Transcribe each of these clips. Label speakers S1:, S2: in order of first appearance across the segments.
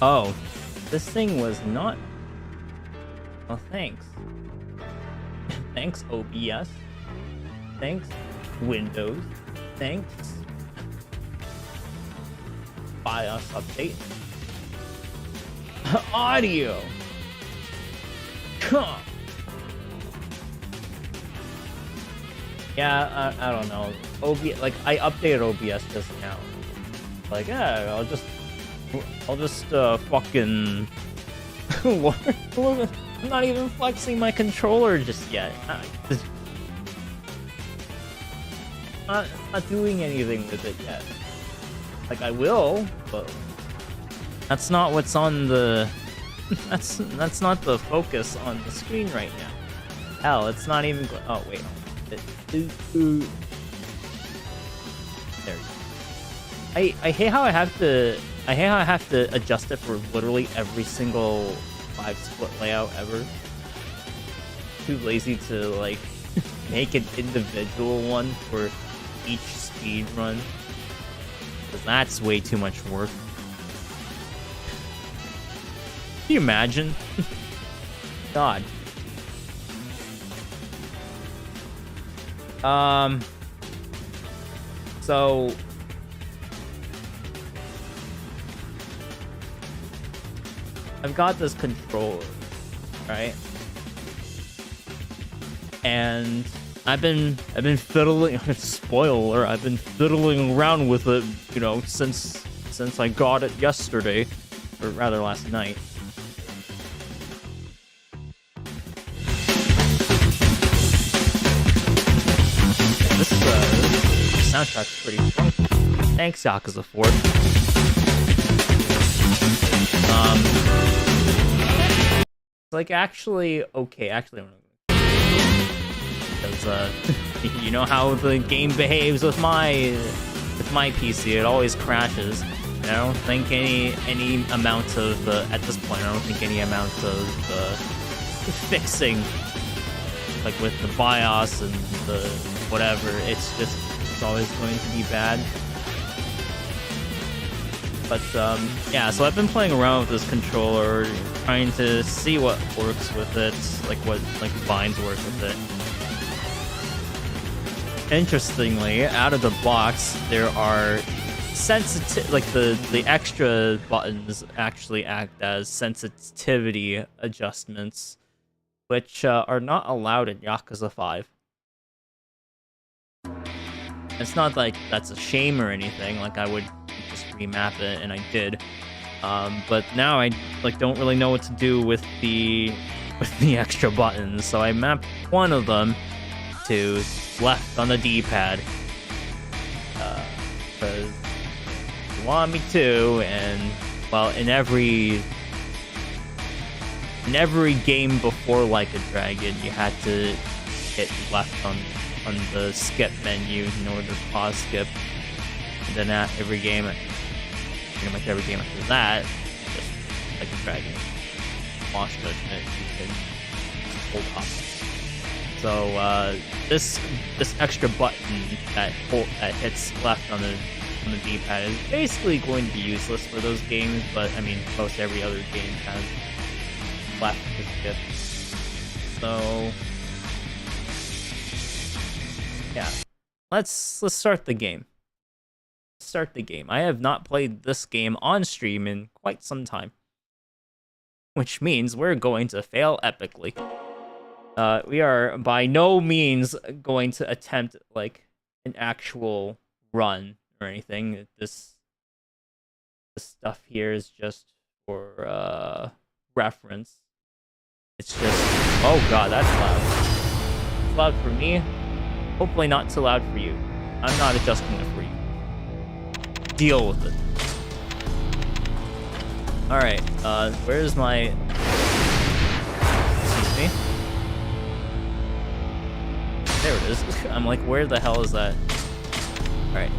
S1: Oh, this thing was not... Oh, thanks. Thanks, OBS. Thanks, Windows. Thanks, BIOS update. Audio. Huh. Yeah, I don't know. Like, I updated OBS just now. Like, yeah, I'll just fucking I'm not even flexing my controller just yet. Not doing anything with it yet. Like, I will, but that's not what's on the that's not the focus on the screen right now. Hell, it's not even oh wait. There we go. I hate how I have to adjust it for literally every single 5 split layout ever. Too lazy to like make an individual one for each speed run. Cause that's way too much work. Can you imagine? God. So I've got this controller, right? And I've been fiddling. Spoiler! I've been fiddling around with it, you know, since I got it yesterday, or rather last night. This soundtrack's pretty fun. Thanks, Yakuza 4. It's like actually okay. Actually, I'm because you know how the game behaves with my PC. It always crashes. And I don't think any amount of at this point, I don't think any amount of fixing, like with the BIOS and the whatever, it's always going to be bad. But yeah, so I've been playing around with this controller, trying to see what works with it, like what binds work with it. Interestingly, out of the box, there are the extra buttons actually act as sensitivity adjustments, which are not allowed in Yakuza 5. It's not like that's a shame or anything. Like, I would just remap it, and I did. But now I don't really know what to do with the extra buttons, so I mapped one of them to left on the D-pad. Because you want me to, and well, in every game before Like a Dragon, you had to hit left on the skip menu in order to pause skip. And then at every game, pretty much every game after that, just Like a Dragon, Lost Judgment, you can hold up. So this extra button that hits left on the D-pad is basically going to be useless for those games, but I mean most every other game has left to skip. So yeah, let's start the game. Start the game. I have not played this game on stream in quite some time, which means we're going to fail epically. We are by no means going to attempt like an actual run or anything. This stuff here is just for reference. It's just, oh god, that's loud. It's loud for me. Hopefully not too loud for you. I'm not adjusting it for you. Deal with it. Alright, where's my... Excuse me? There it is. I'm like, where the hell is that? Alright.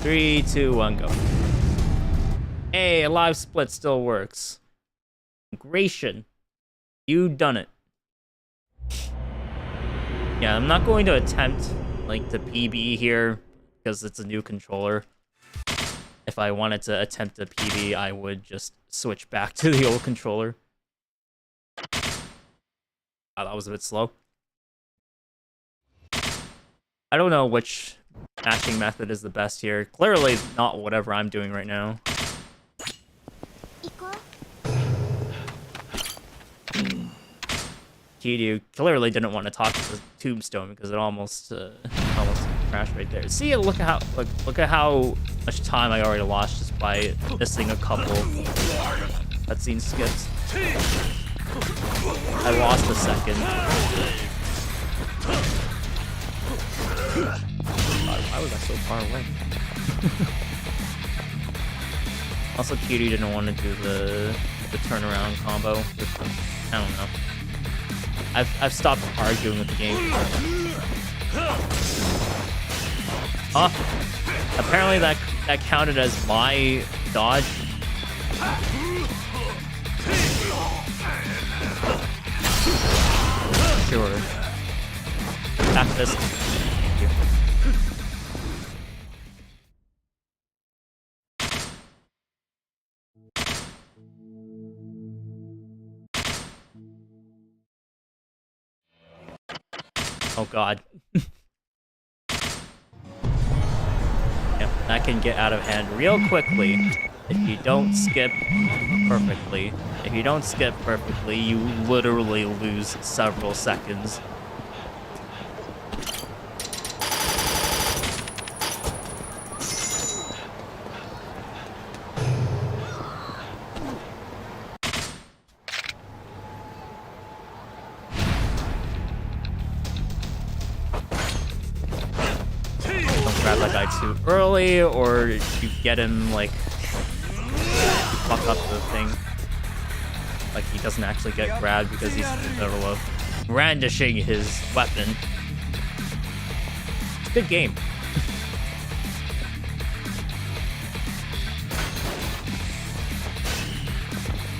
S1: 3, 2, 1, go. Hey, a live split still works. Gration. You done it. Yeah, I'm not going to attempt, like, the PB here, because it's a new controller. if I wanted to attempt a PB, I would just switch back to the old controller. Oh, that was a bit slow. I don't know which matching method is the best here. Clearly not whatever I'm doing right now. Kiryu clearly didn't want to talk to the tombstone because it almost crashed right there. See, look at how much time I already lost just by missing a couple cutscene skips. I lost a second. God, why was I so far away? Also, Kiryu didn't want to do the turnaround combo. I don't know. I've stopped arguing with the game. Oh, apparently that counted as my dodge. Sure. Back this. Thank you. Oh god. Yep, that can get out of hand real quickly if you don't skip perfectly. If you don't skip perfectly, you literally lose several seconds. Grab that guy too early, or you get him like you fuck up the thing. Like he doesn't actually get grabbed because he's in the middle of brandishing his weapon. It's a good game.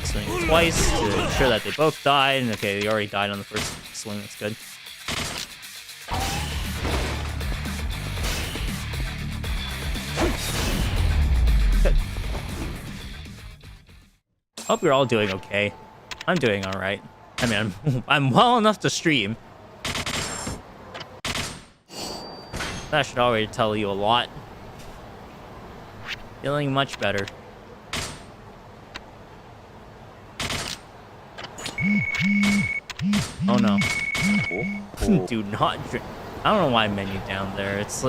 S1: Swing twice to ensure that they both died. Okay, they already died on the first swing. That's good. Hope you're all doing okay. I'm doing all right. I mean, I'm well enough to stream. That should already tell you a lot. Feeling much better. Oh no. Do not drink. I don't know why I menued down there. It's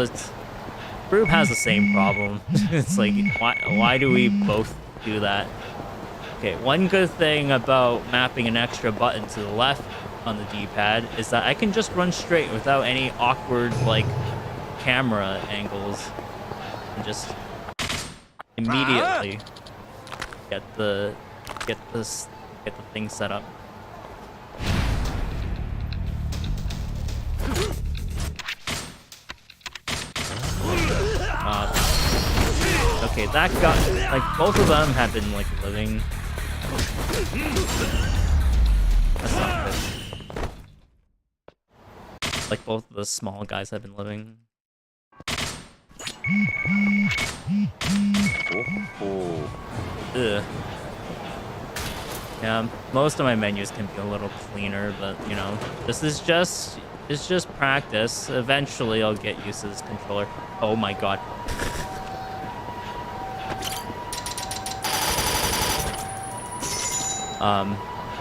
S1: Broob has the same problem. It's like, why do we both do that? Okay, one good thing about mapping an extra button to the left on the D-pad is that I can just run straight without any awkward, like, camera angles. And just immediately get the thing set up. Okay, that got, like, both of them have been, like, living. That's not good. Like, both of the small guys have been living. Ugh. Yeah, most of my menus can be a little cleaner, but, you know, this is just, it's just practice. Eventually, I'll get used to this controller. Oh my god.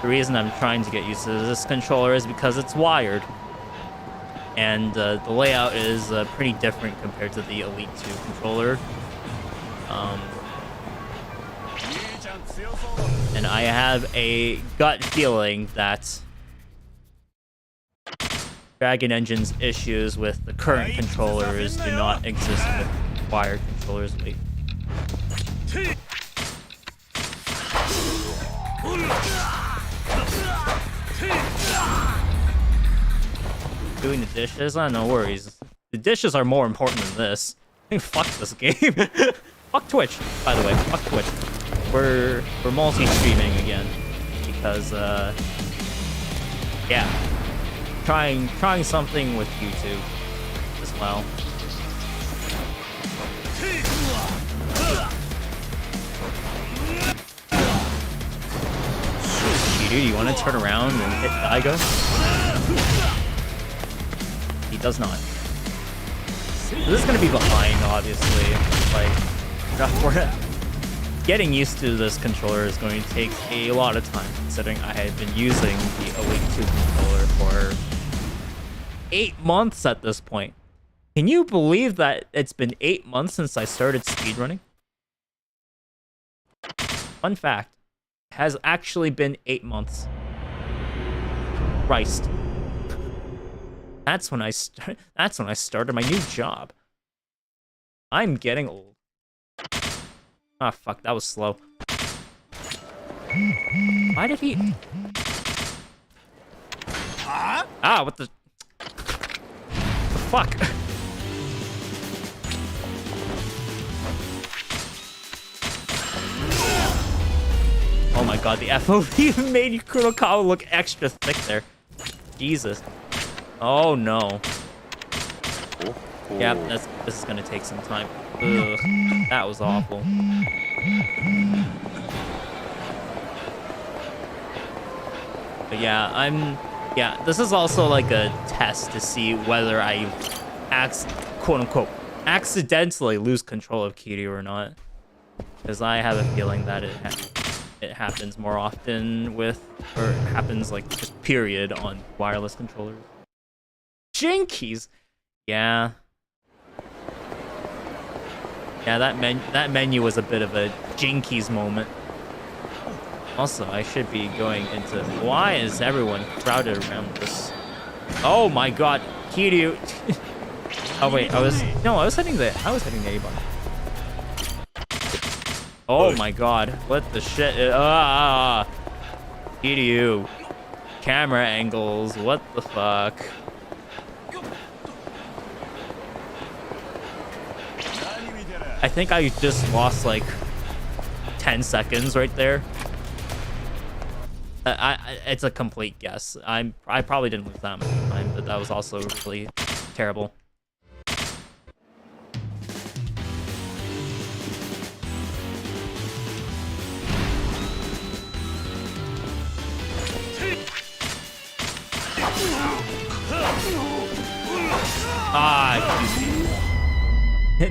S1: The reason I'm trying to get used to this controller is because it's wired. And the layout is pretty different compared to the Elite 2 controller. And I have a gut feeling that Dragon Engine's issues with the current controllers do not exist with wired controllers. Wait. Doing the dishes? No worries. The dishes are more important than this. Fuck this game. Fuck Twitch, by the way. Fuck Twitch. We're multi-streaming again because yeah, trying something with YouTube as well. Dude, you want to turn around and hit Daigo? He does not. This is going to be behind, obviously. Like, getting used to this controller is going to take a lot of time, considering I had been using the Elite 2 controller for 8 months at this point. Can you believe that it's been 8 months since I started speedrunning? Fun fact, it has actually been 8 months. Christ. That's when I started my new job. I'm getting old. Ah, fuck, that was slow. Why did he... Ah, what the... fuck? Oh my god, the FOV made Kurokawa look extra thick there. Jesus. Oh no. Yeah, this is gonna take some time. Ugh, that was awful. But yeah, this is also like a test to see whether I quote-unquote accidentally lose control of Kiryu or not. Because I have a feeling that it happens more often with, or it happens like just period on wireless controllers. Jinkies! Yeah. Yeah, that menu was a bit of a Jinkies moment. Also, I should be going into... Why is everyone crowded around this? Oh my god, Kiryu! Oh wait, I was hitting the A button. Oh my god, what the shit? Kiryu. Camera angles, what the fuck? I think I just lost like 10 seconds right there. It's a complete guess. I probably didn't lose that much time, but that was also really terrible.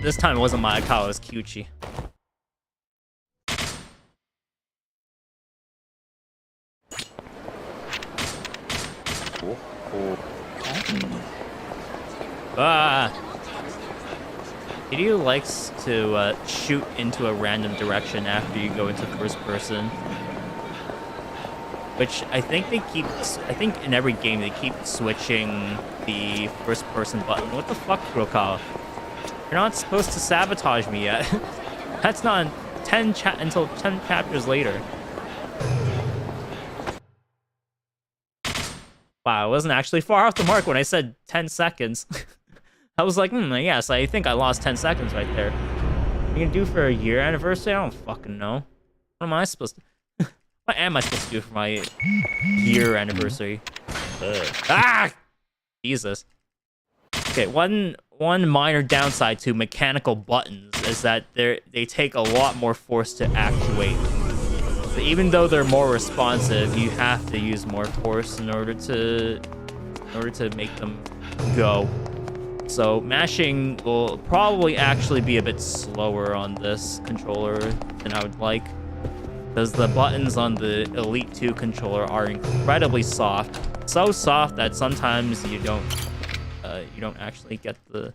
S1: This time it wasn't Maekawa, it was Kyuchi. Kiryu likes to shoot into a random direction after you go into first person. Which I think in every game they keep switching the first person button. What the fuck, Kurokawa? You're not supposed to sabotage me yet. That's not until 10 chapters later. Wow, I wasn't actually far off the mark when I said 10 seconds. I was like, yes, I think I lost 10 seconds right there. What are you gonna do for a year anniversary? I don't fucking know. What am I supposed to... What am I supposed to do for my year anniversary? Jesus. Okay, one minor downside to mechanical buttons is that they take a lot more force to actuate. So even though they're more responsive, you have to use more force in order to make them go. So mashing will probably actually be a bit slower on this controller than I would like, because the buttons on the Elite 2 controller are incredibly soft. So soft that sometimes you don't actually get the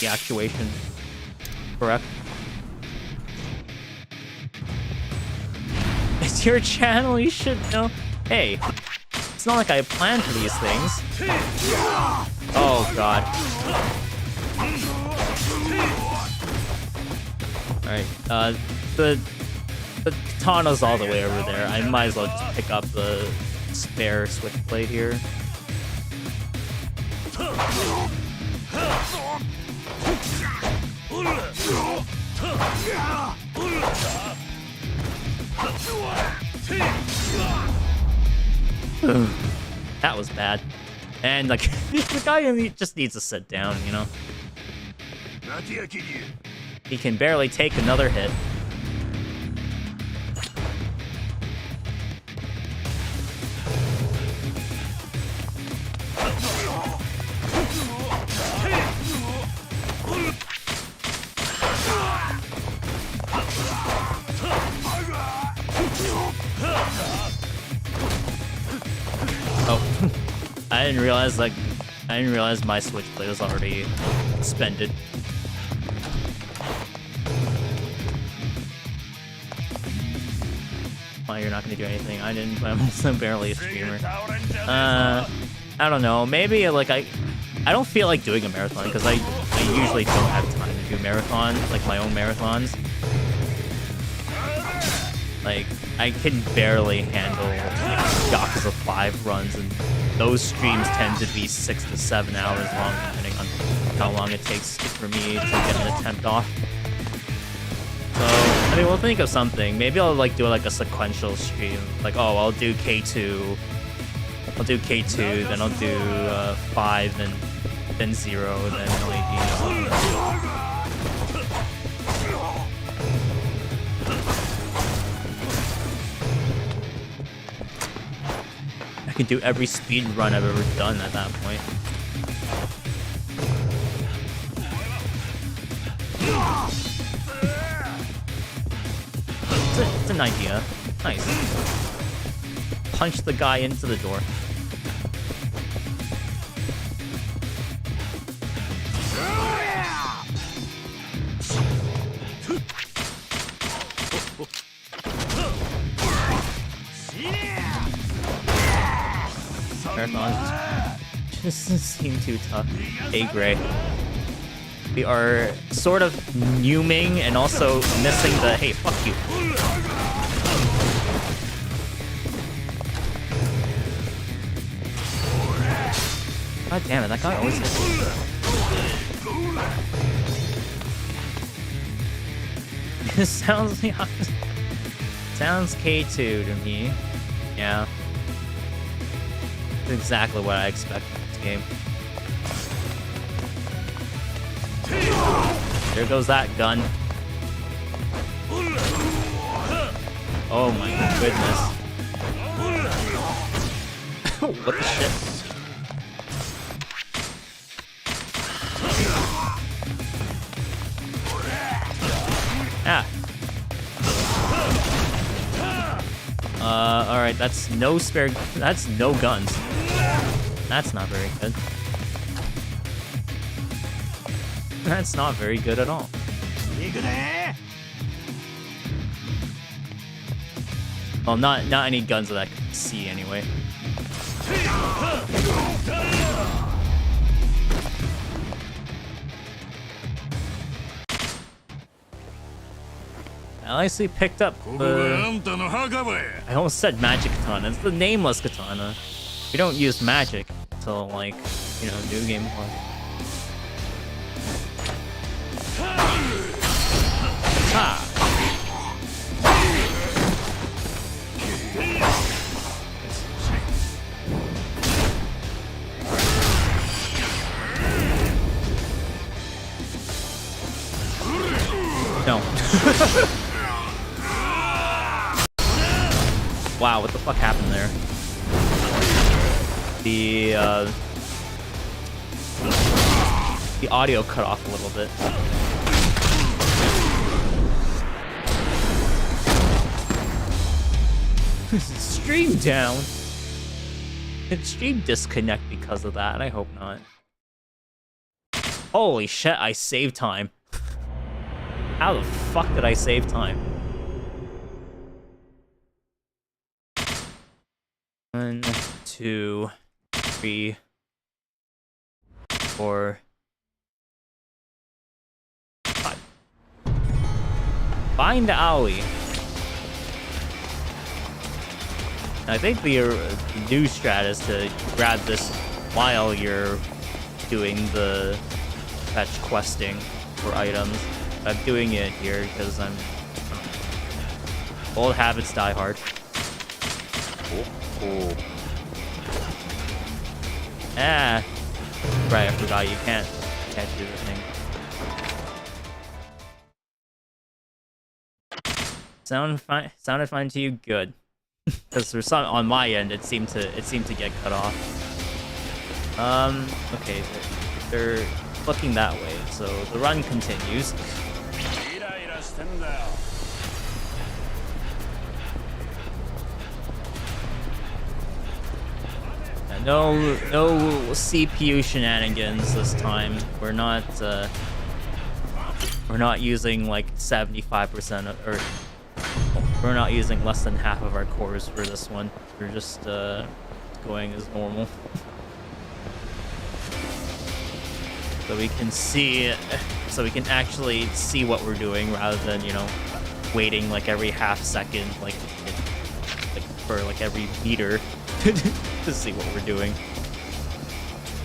S1: actuation correct. It's your channel, you should know. Hey, it's not like I planned for these things. Oh god. Alright, the katana's all the way over there. I might as well just pick up the spare switchblade here. That was bad. And like the guy just needs to sit down, you know. He can barely take another hit. I didn't realize my switchblade was already suspended. Oh, you're not gonna do anything. I didn't. I'm barely a streamer. I don't know. Maybe like I don't feel like doing a marathon because I usually don't have time to do marathons, like my own marathons. Like I can barely handle like, Yakuza 5 runs, and those streams tend to be 6 to 7 hours long, depending on how long it takes for me to get an attempt off. So, I mean, we'll think of something. Maybe I'll like do like a sequential stream. Like, oh, I'll do K2, then I'll do 5, then 0, then LED. I can do every speed run I've ever done at that point. It's an idea. Nice. Punch the guy into the door. Marathons just seem too tough. Hey, Gray. We are sort of numing and also missing the hey, fuck you. God damn it, that guy always hits me. This sounds K2 to me. Yeah. That's exactly what I expect from this game. There goes that gun. Oh my goodness. What the shit? Ah. Alright, that's no guns. That's not very good. That's not very good at all. Well, not any guns that I can see anyway. I actually picked up the... I almost said magic katana. It's the nameless katana. We don't use magic until, like, you know, New Game Plus. Ha! No. Wow, what the fuck happened there? The audio cut off a little bit. Stream down. Did stream disconnect because of that? I hope not. Holy shit, I saved time. How the fuck did I save time? 1, 2, 3, 4, 5. Find Aoi. I think the new strat is to grab this while you're doing the fetch questing for items. I'm doing it here because I'm... Old habits die hard. Oh. Ah. Right, I forgot you can't do the thing. Sounded fine to you? Good. Because there's some on my end, it seemed to get cut off. Okay, they're looking that way, so the run continues. no CPU shenanigans this time. We're not using like 75% or we're not using less than half of our cores for this one. We're just going as normal. So we can see, so we can actually see what we're doing rather than, you know, waiting like every half second, like for like every meter to see what we're doing.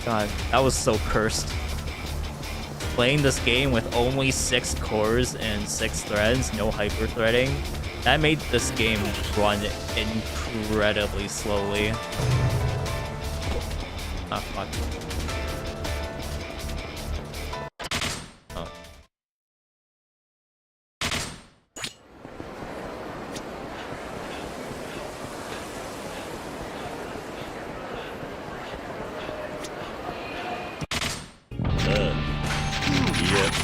S1: God, that was so cursed. Playing this game with only 6 cores and 6 threads, no hyper-threading, that made this game run incredibly slowly. Ah, fuck. Oh.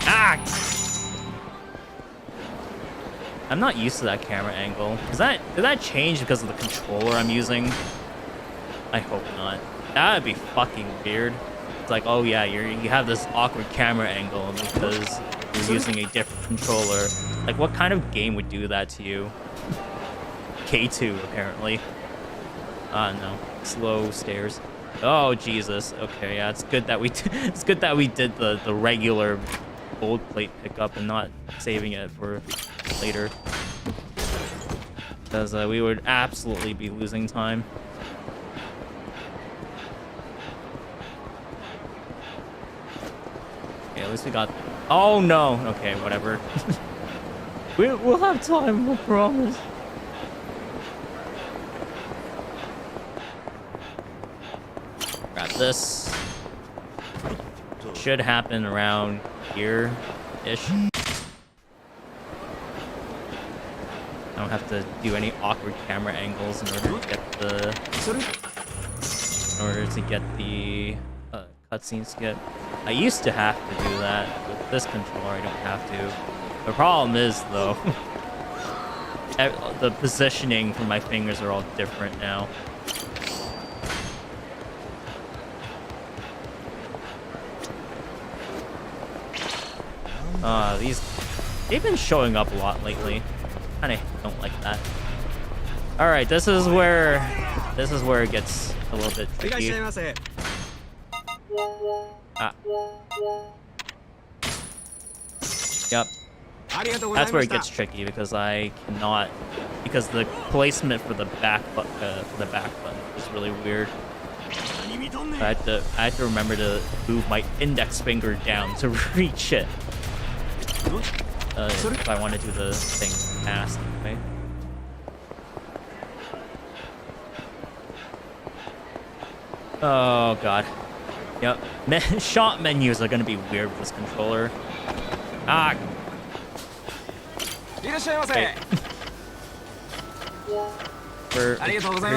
S1: Ah! I'm not used to that camera angle. Did that change because of the controller I'm using? I hope not. That would be fucking weird. It's like, oh yeah, you have this awkward camera angle because you're using a different controller. Like, what kind of game would do that to you? K2 apparently. No, slow stairs. Oh Jesus. Okay, yeah, it's good that we did the regular gold plate pickup and not saving it for later, because we would absolutely be losing time. Okay, at least we got. Oh no. Okay, whatever. We'll have time. I promise. Grab this. Should happen around here-ish. I don't have to do any awkward camera angles in order to get the cutscene skip. I used to have to do that. With this controller, I don't have to. The problem is, though, the positioning for my fingers are all different now. They've been showing up a lot lately. Kinda don't like that. Alright, this is where it gets a little bit tricky. Ah. Yep. That's where it gets tricky because because the placement for the back button is really weird. I have to remember to move my index finger down to reach it. If I want to do the thing fast, okay? Oh god. Yep. Shot menus are gonna be weird with this controller. Ah. Okay. We're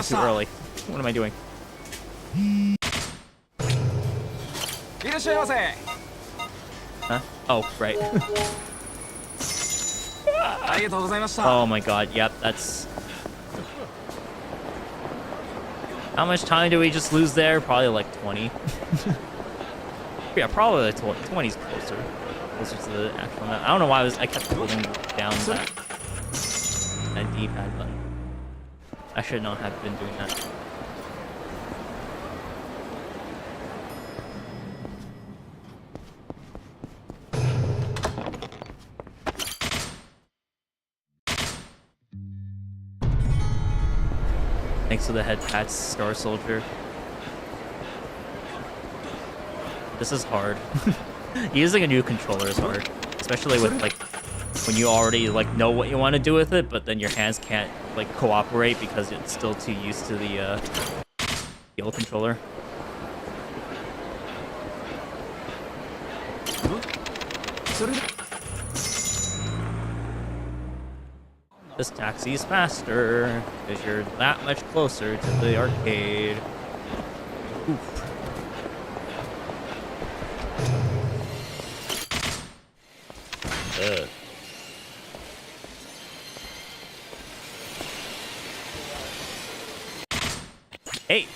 S1: too early. What am I doing? Huh? Oh, right. Oh my god, yep, that's... How much time do we just lose there? Probably like 20. Yeah, probably like 20's closer to the actual amount. I don't know why I kept holding down that D-pad button. I should not have been doing that. Thanks to the head pats, Star Soldier. This is hard. Using a new controller is hard, especially with like when you already like know what you want to do with it, but then your hands can't like cooperate because it's still too used to the old controller. This taxi's faster because you're that much closer to the arcade. Oof. Hey!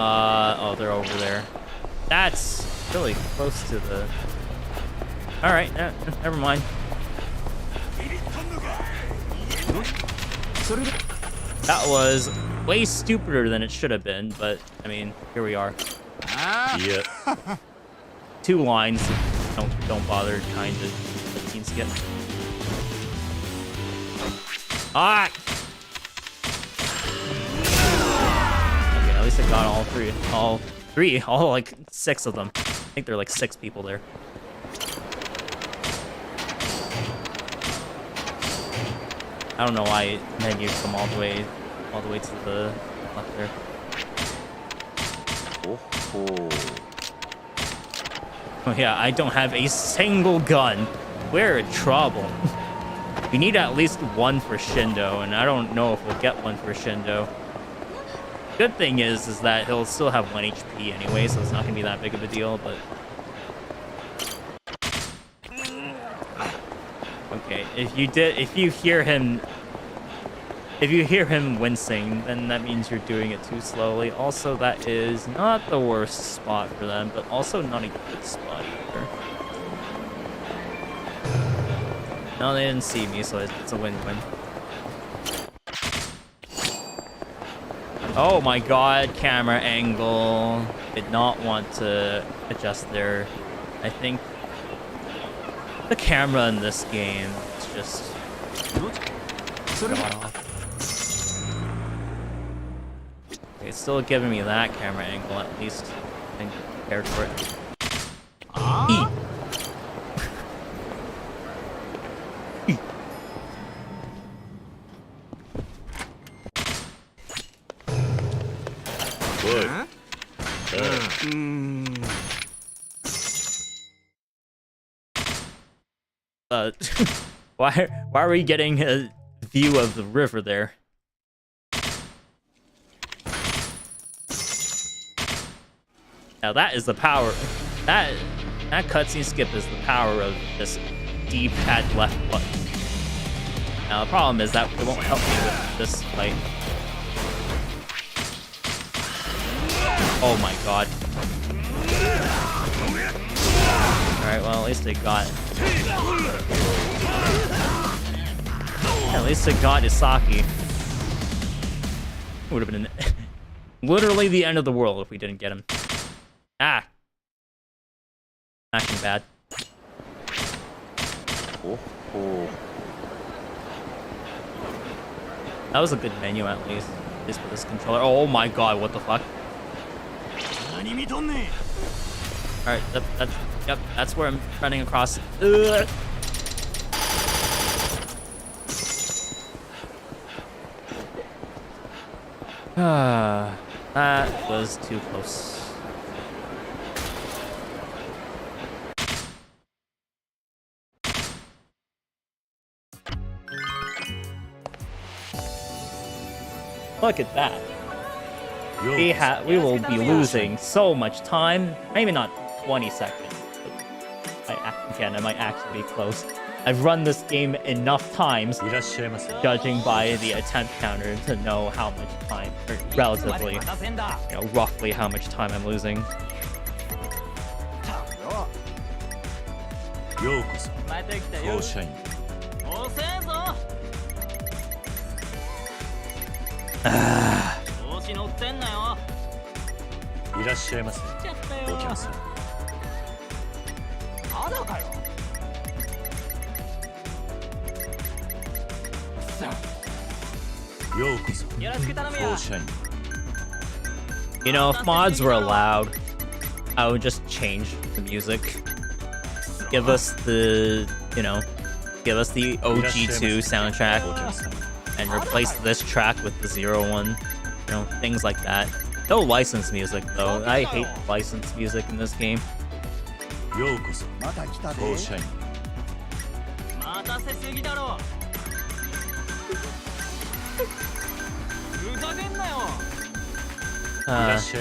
S1: Oh, they're over there. That's really close to the... Alright, never mind. That was way stupider than it should have been, but, I mean, here we are.
S2: Yeah.
S1: 2 lines. Don't bother trying to 15 skip. Ah! Okay, at least I got all like 6 of them. I think there are like 6 people there. I don't know why menus come all the way to the left there. Oh yeah, I don't have a single gun. We're in trouble. We need at least 1 for Shindo, and I don't know if we'll get 1 for Shindo. Good thing is that he'll still have 1 HP anyway, so it's not gonna be that big of a deal, but... Okay, if you hear him wincing, then that means you're doing it too slowly. Also, that is not the worst spot for them, but also not a good spot either. No, they didn't see me, so it's a win-win. Oh my god, camera angle. Did not want to adjust there. I think the camera in this game is just god awful. Okay, it's still giving me that camera angle at least. I think I'm prepared for it. Why are we getting a view of the river there? Now that is the power. That cutscene skip is the power of this D-pad left button. Now the problem is that it won't help me with this fight. Oh my god. Alright, well at least it got it. At least it got Isaki. It would have been literally the end of the world if we didn't get him. Ah! Acting bad. That was a good menu at least for this controller. Oh my god, what the fuck? Alright, that's where I'm running across. That was too close. Look at that. We will be losing so much time. Maybe not 20 seconds. Again, I might actually be close. I've run this game enough times, judging by the attempt counter, to know how much time, or relatively, roughly how much time I'm losing. You know, if mods were allowed, I would just change the music. Give us the OG2 soundtrack and replace this track with the 0-1. Things like that. No licensed music though. I hate licensed music in this game.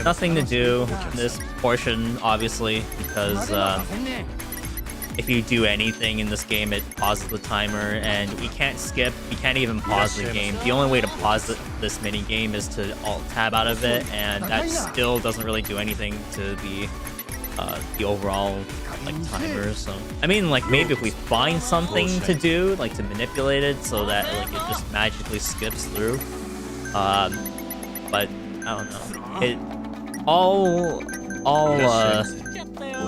S1: Nothing to do in this portion, obviously, because if you do anything in this game, it pauses the timer, and you can't skip. You can't even pause the game. The only way to pause this mini game is to alt tab out of it, and that still doesn't really do anything to the overall like timer. So I mean, like maybe if we find something to do, like to manipulate it so that like it just magically skips through. But I don't know. It all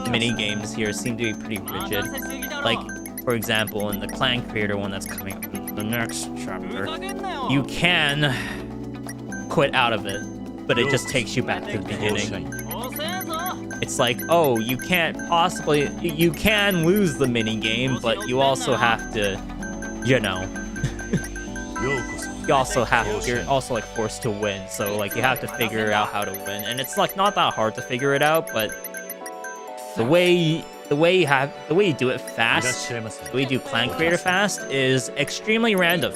S1: mini games here seem to be pretty rigid. Like, for example, in the clan creator one that's coming up in the next chapter, you can quit out of it, but it just takes you back to the beginning. It's like, oh, you can't possibly, you can lose the mini game, but you also have to, you know, you're also like forced to win. So like you have to figure out how to win, and it's like not that hard to figure it out, but the way you do it fast, the way you do clan creator fast is extremely random.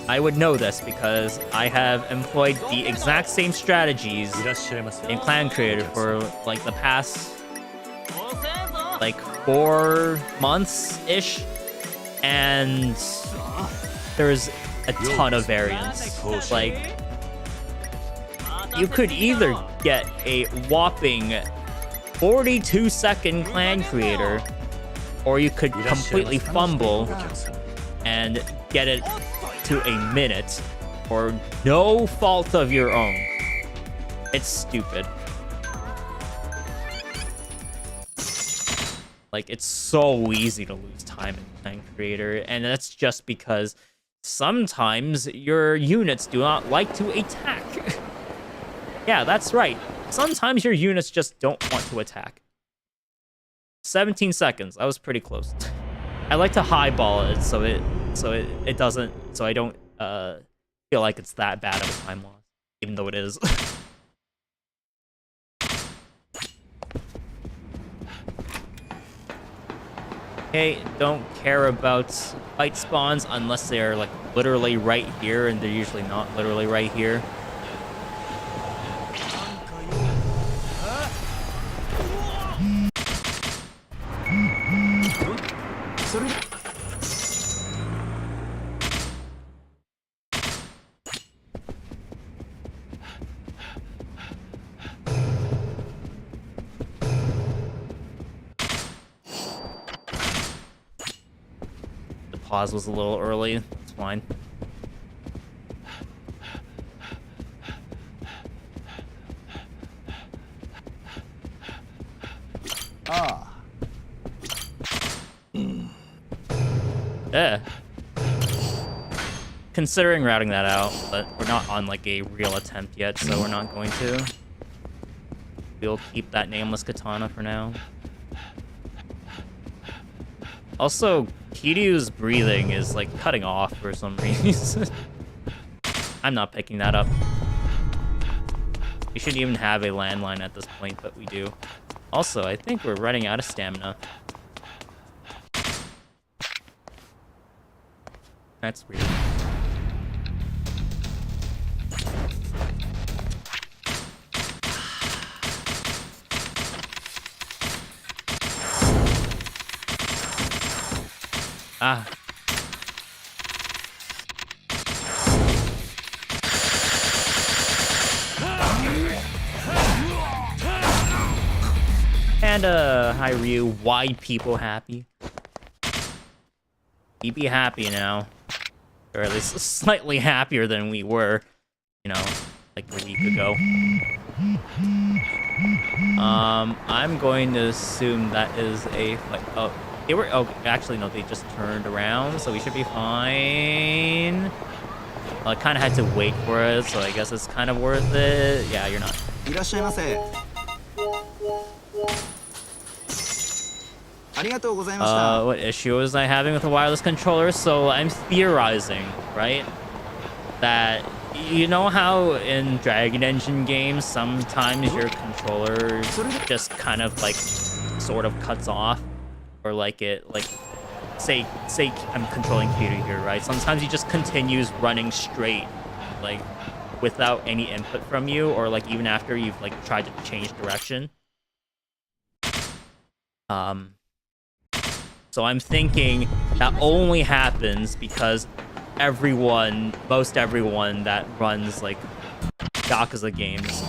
S1: I would know this because I have employed the exact same strategies in clan creator for like the past like 4 months ish, and there's a ton of variants. Like, you could either get a whopping 42-second clan creator, or you could completely fumble and get it to a minute for no fault of your own. It's stupid. Like, it's so easy to lose time in clan creator, and that's just because sometimes your units do not like to attack. Yeah, that's right. Sometimes your units just don't want to attack. 17 seconds. I was pretty close. I like to highball it so it doesn't, so I don't feel like it's that bad of a time loss, even though it is. Okay, don't care about fight spawns unless they're like literally right here, and they're usually not literally right here. Pause was a little early. It's fine. Yeah. Considering routing that out, but we're not on like a real attempt yet, so we're not going to. We'll keep that nameless katana for now. Also, Kiryu's breathing is like cutting off for some reason. I'm not picking that up. We shouldn't even have a landline at this point, but we do. Also, I think we're running out of stamina. That's weird. Ah. And hi Ryu, why people happy? We be happy now. Or at least slightly happier than we were, you know, like a week ago. I'm going to assume that is a like they were actually no, they just turned around, so we should be fine. I kind of had to wait for it, so I guess it's kind of worth it. Yeah, you're not. What issue was I having with the wireless controller? So I'm theorizing, right, that you know how in Dragon Engine games sometimes your controller just kind of like sort of cuts off, or like it like say I'm controlling Kiryu here, right? Sometimes he just continues running straight, like without any input from you, or like even after you've like tried to change direction. So I'm thinking that only happens because most everyone that runs like Yakuza games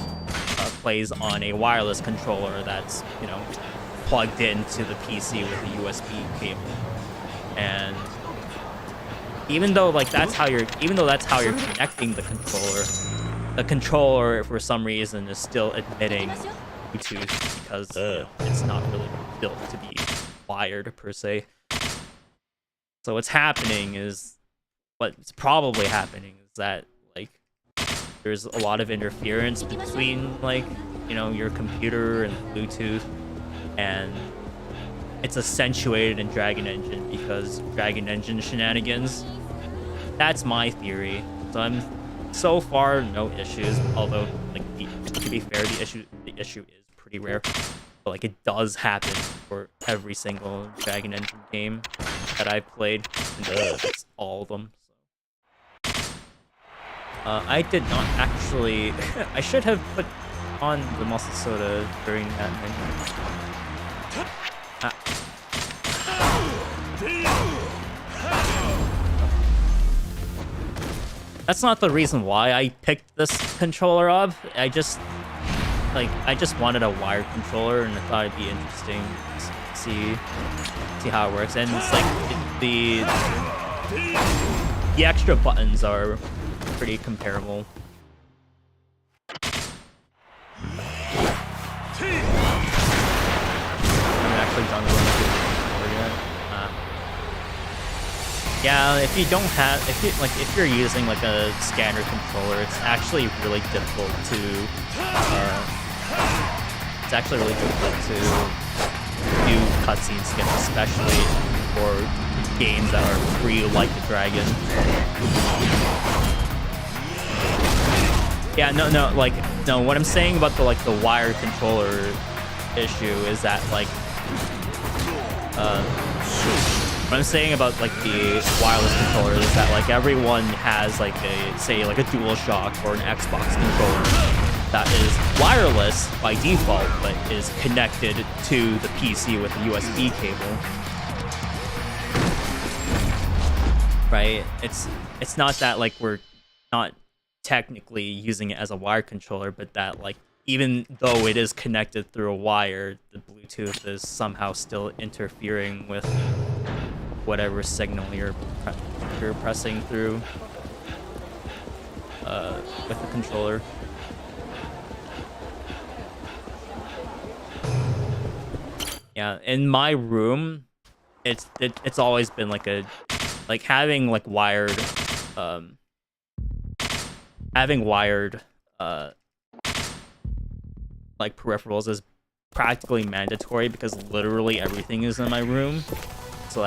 S1: plays on a wireless controller that's, you know, plugged into the PC with a USB cable. And even though that's how you're connecting the controller for some reason is still admitting Bluetooth because it's not really built to be wired per se. So what's probably happening is that there's a lot of interference between your computer and Bluetooth, and it's accentuated in Dragon Engine because Dragon Engine shenanigans. That's my theory. So far no issues, although to be fair, the issue is pretty rare. But it does happen for every single Dragon Engine game that I've played, and it's all of them. I did not actually. I should have put on the muscle soda during that menu. That's not the reason why I picked this controller up. I just wanted a wired controller, and I thought it'd be interesting to see how it works. And it's the extra buttons are pretty comparable. I'm actually done with it yet. Yeah, if you're using a standard controller, it's actually really difficult to do cutscene skips, especially for games that are free like the Dragon. Yeah, no, what I'm saying about the wired controller issue is that what I'm saying about the wireless controller is that everyone has a DualShock or an Xbox controller that is wireless by default, but is connected to the PC with a USB cable. Right? It's not that we're not technically using it as a wired controller, but that even though it is connected through a wire, the Bluetooth is somehow still interfering with whatever signal you're pressing through with the controller. Yeah, in my room, it's always been having wired peripherals is practically mandatory because literally everything is in my room. So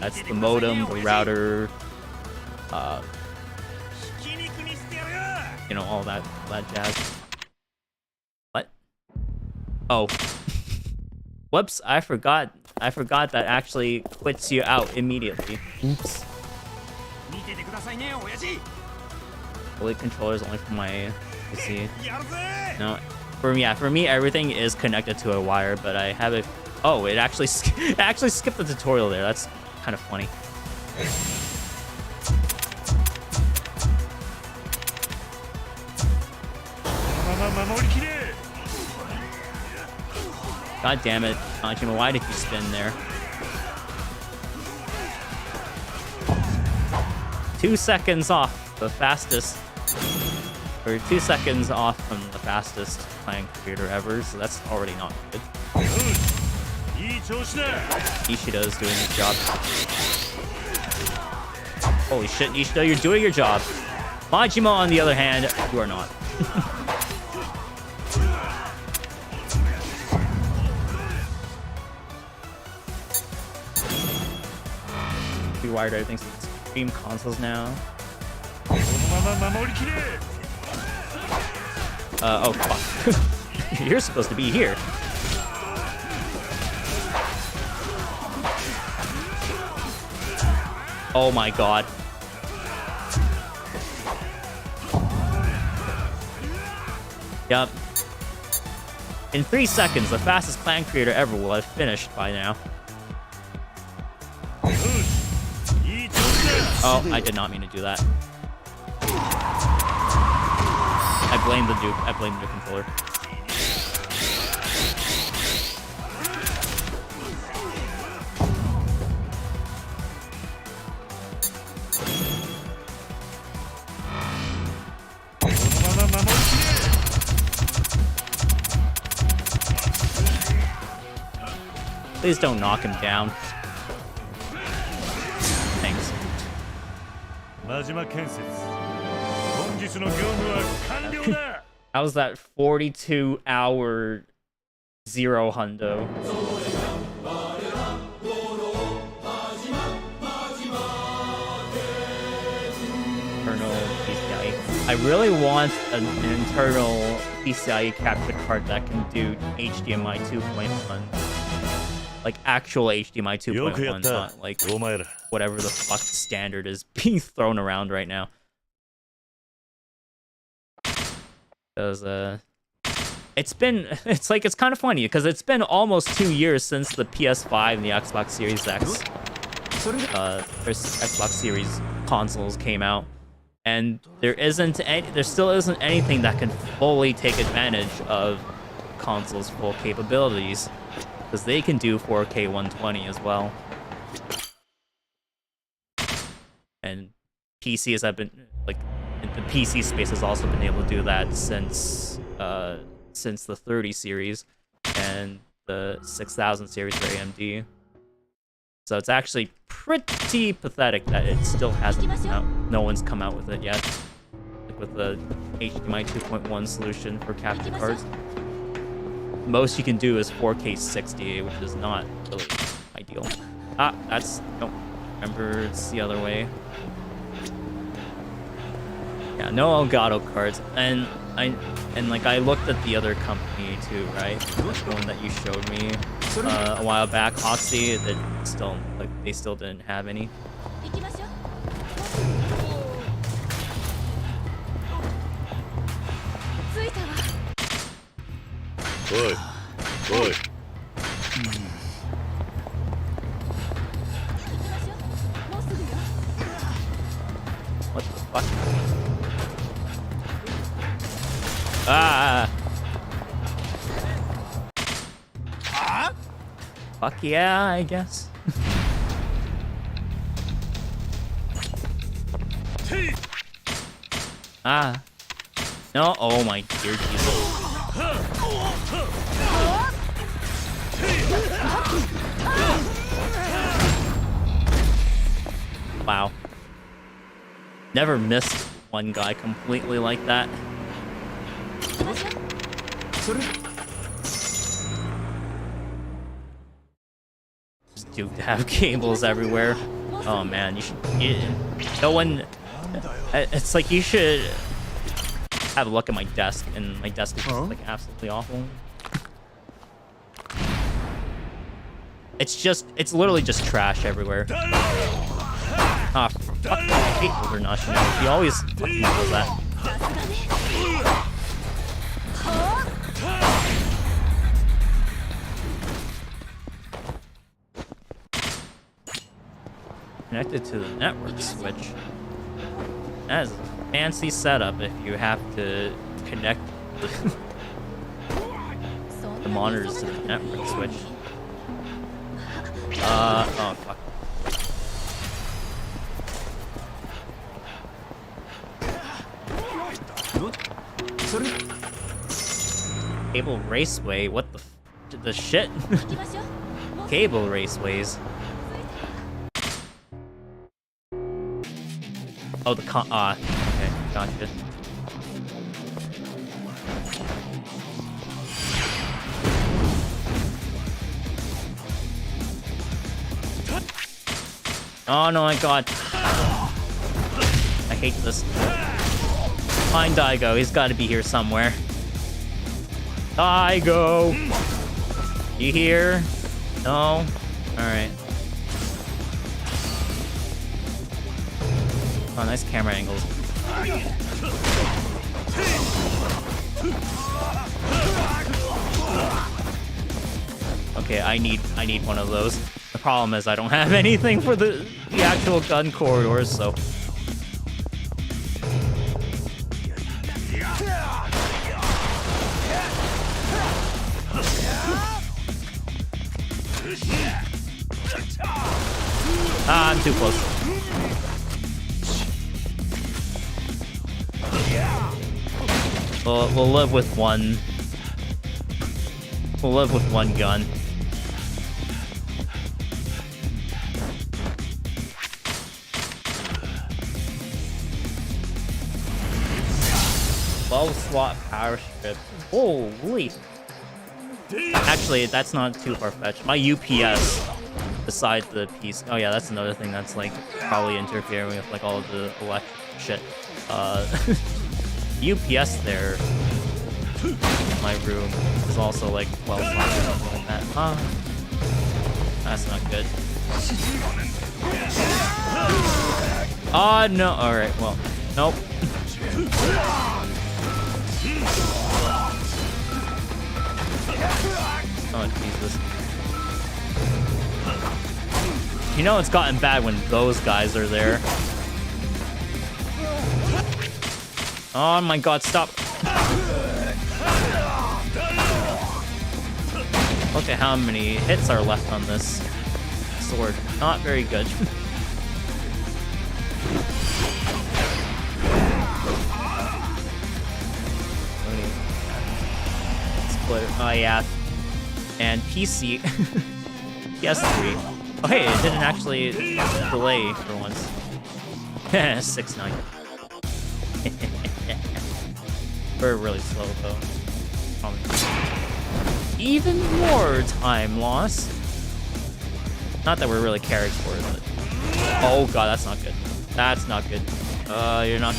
S1: that's the modem, the router, all that jazz. What? Oh. Whoops, I forgot that actually quits you out immediately. Oops. Bullet controller is only for my PC. No, for me everything is connected to a wire, but I have it. Oh, it actually skipped the tutorial there. That's kind of funny. God damn it, Majima, why did you spin there? 2 seconds off the fastest, or 2 seconds off from the fastest playing computer ever, so that's already not good. Nishida is doing his job. Holy shit, Nishida, you're doing your job. Majima, on the other hand, you are not. We wired everything to stream consoles now. Oh fuck. You're supposed to be here. Oh my god. Yup. In 3 seconds, the fastest clan creator ever will have finished by now. Oh, I did not mean to do that. I blame the Duke. I blame the controller. Please don't knock him down. Thanks. How's that 42-hour zero hundo? Internal PCIe. I really want an internal PCIe capture card that can do HDMI 2.1. Like actual HDMI 2.1, not like whatever the fuck standard is being thrown around right now. Because it's kind of funny because it's been almost 2 years since the PS5 and the Xbox Series X, Xbox Series consoles came out, and there still isn't anything that can fully take advantage of consoles' full capabilities. Because they can do 4K 120 as well. And PCs have been, like, the PC space has also been able to do that since the 30 series and the 6000 series for AMD. So it's actually pretty pathetic that it still hasn't come out. No one's come out with it yet. Like with the HDMI 2.1 solution for capture cards. Most you can do is 4K 60, which is not really ideal. No, remember, it's the other way. Yeah, no Elgato cards, and I looked at the other company too, right? That's the one that you showed me a while back, Oxy. That still, like, they still didn't have any.
S2: Oi.
S1: What the fuck? Ah! Fuck yeah, I guess. Ah. No, oh my dear Jesus. Wow. Never missed one guy completely like that. Just do have cables everywhere. Oh man, no one. It's like you should have a look at my desk, and my desk is just like absolutely awful. It's literally just trash everywhere. Ah, fuck. I hate Overnush. He always fucking does that. Connected to the network switch. That is a fancy setup if you have to connect the monitors to the network switch. Oh fuck. Cable raceway? What the shit? Cable raceways. Oh, okay, gotcha. Oh no, my god. I hate this. Find Daigo, he's gotta be here somewhere. Daigo! You here? No? Alright. Oh, nice camera angles. Okay, I need one of those. The problem is I don't have anything for the actual gun corridors, so. Ah, I'm too close. We'll live with one. We'll live with one gun. Slot power strip. Holy. Actually, that's not too far-fetched. My UPS, beside the piece. Oh yeah, that's another thing that's like probably interfering with like all of the electric shit. UPS there in my room is also like well like that. That's not good. Oh no. Alright, well. Nope. Oh, Jesus. You know it's gotten bad when those guys are there. Oh my god, stop. Look at how many hits are left on this sword. Not very good. Oh yeah, and PC, PS3. Oh hey, it didn't actually delay for once. 6-9. We're really slow though. Even more time loss. Not that we're really caring for it, but oh god, that's not good. That's not good. You're not.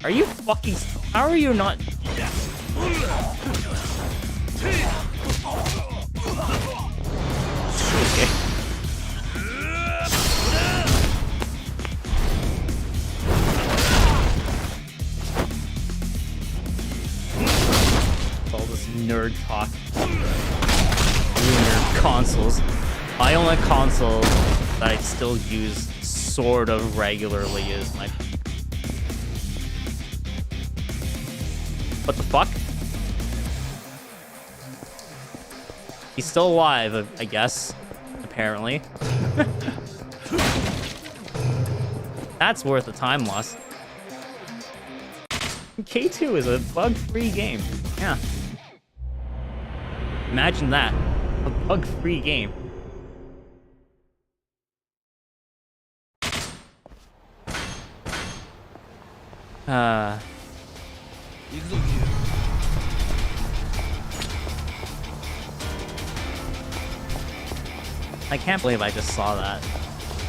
S1: Are you fucking... How are you not... Okay. All this nerd talk. Nerd consoles. My only console that I still use sort of regularly is my... What the fuck? He's still alive, I guess. Apparently. That's worth a time loss. K2 is a bug-free game. Yeah. Imagine that. A bug-free game. I can't believe I just saw that.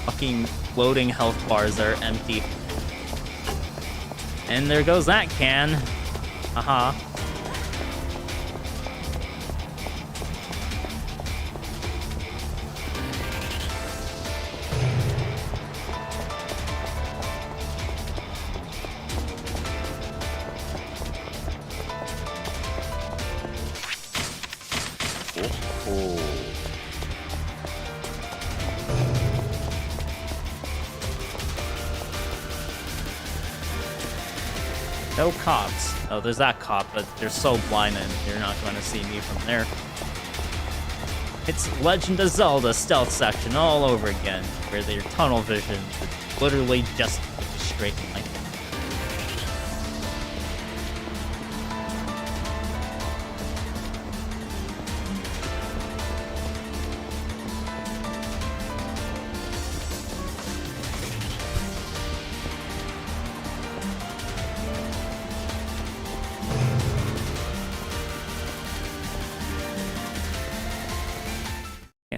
S1: Fucking loading health bars are empty. And there goes that can. Haha. No cops. Oh, there's that cop, but they're so blind and you're not going to see me from there. It's Legend of Zelda stealth section all over again, where their tunnel vision is literally just straight like.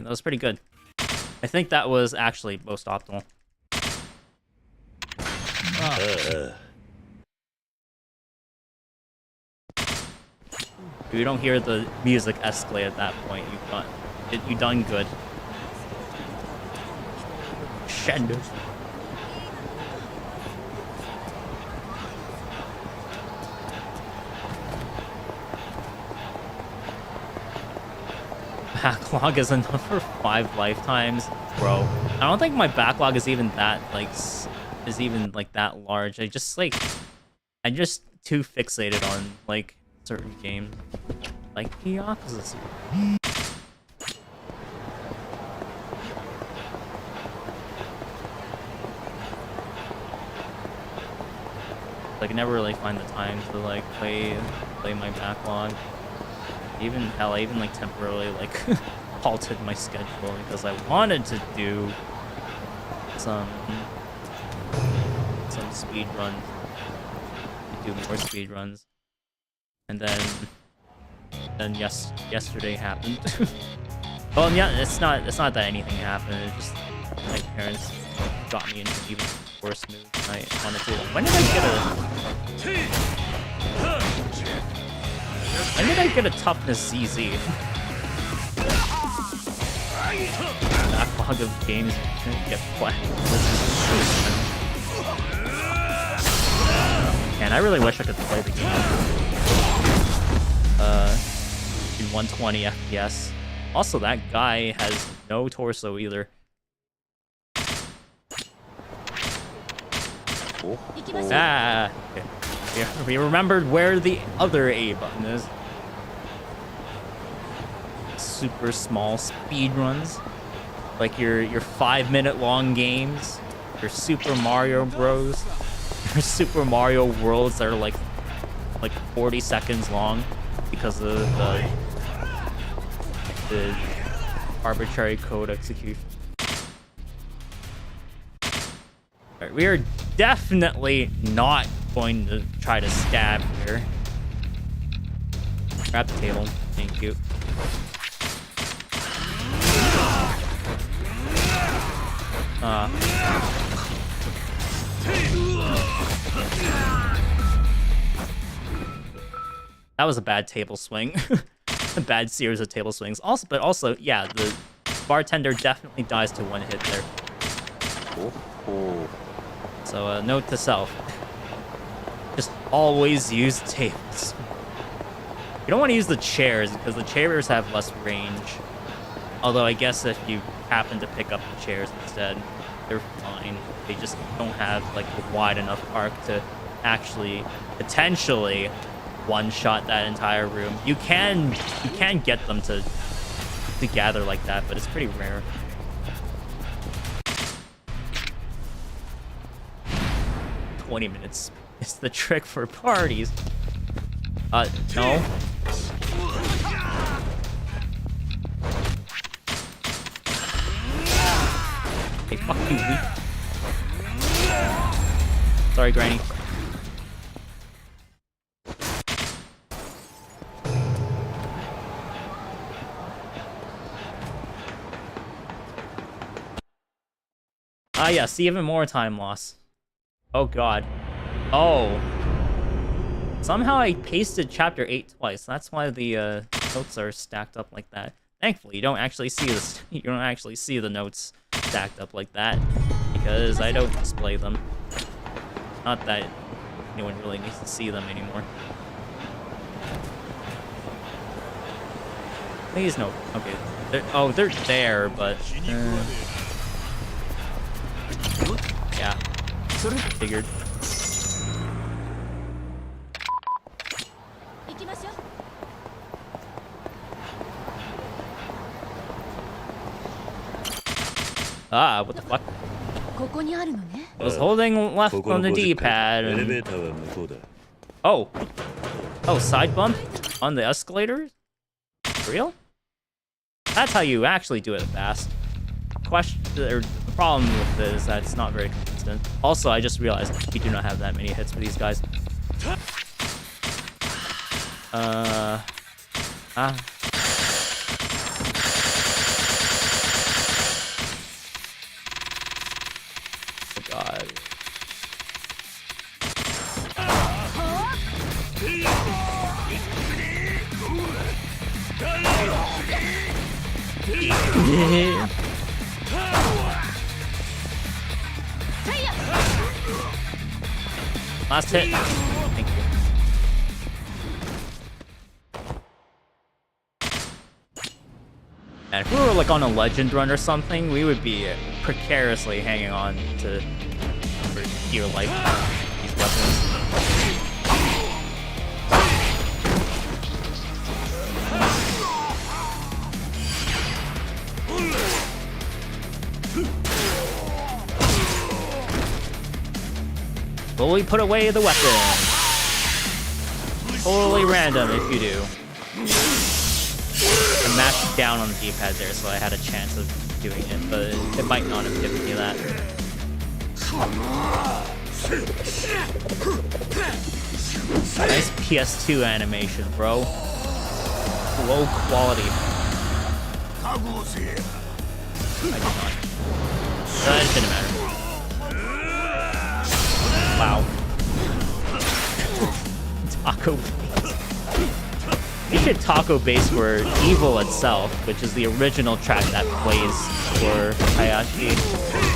S1: That was pretty good. I think that was actually most optimal. If you don't hear the music escalate at that point, you done good. Crescendo. Backlog is enough for 5 lifetimes, bro. I don't think my backlog is even that that large. I'm just too fixated on like certain games, like the Yakuza. Like, I never really find the time to like play my backlog. Even I even like temporarily like halted my schedule because I wanted to do some speed runs, to do more speed runs, and then yesterday happened. Well, yeah, it's not that anything happened. It's just my parents got me into an even worse mood. I wanted to. When did I get a toughness ZZ? Backlog of games get flat. Man, I really wish I could play the game in 120 FPS. Also, that guy has no torso either. Ah, okay. We remembered where the other A button is. Super small speed runs, like your 5-minute long games, your Super Mario Bros, your Super Mario Worlds that are like 40 seconds long because of the arbitrary code execution. Right, we are definitely not going to try to stab here. Grab the table. Thank you. That was a bad table swing. A bad series of table swings. But also, yeah, the bartender definitely dies to one hit there. So, note to self. Just always use tables. You don't want to use the chairs, because the chairs have less range. Although, I guess if you happen to pick up the chairs instead, they're fine. They just don't have, like, a wide enough arc to actually, potentially, one-shot that entire room. You can get them to gather like that, but it's pretty rare. 20 minutes is the trick for parties. No. Hey, fuck you, weak. Sorry, Granny. Yes, even more time loss. Oh god. Oh. Somehow I pasted chapter 8 twice. That's why the notes are stacked up like that. Thankfully, you don't actually see this. You don't actually see the notes stacked up like that because I don't display them. Not that anyone really needs to see them anymore. Please no. Okay. They're there, but yeah. Figured. Ah, what the fuck? I was holding left on the D-pad and... Oh, side bump on the escalator? For real? That's how you actually do it fast. The problem with this is that it's not very consistent. Also, I just realized we do not have that many hits for these guys. Oh god. Last hit. Thank you. And if we were like on a legend run or something, we would be precariously hanging on to for dear life these weapons. Fully put away the weapon. Totally random if you do. I mashed down on the D-pad there, so I had a chance of doing it, but it might not have given me that. Nice PS2 animation, bro. Low quality. I did not. It didn't matter. Wow. Taco Base. You should Taco Base for Evil itself, which is the original track that plays for Hayashi.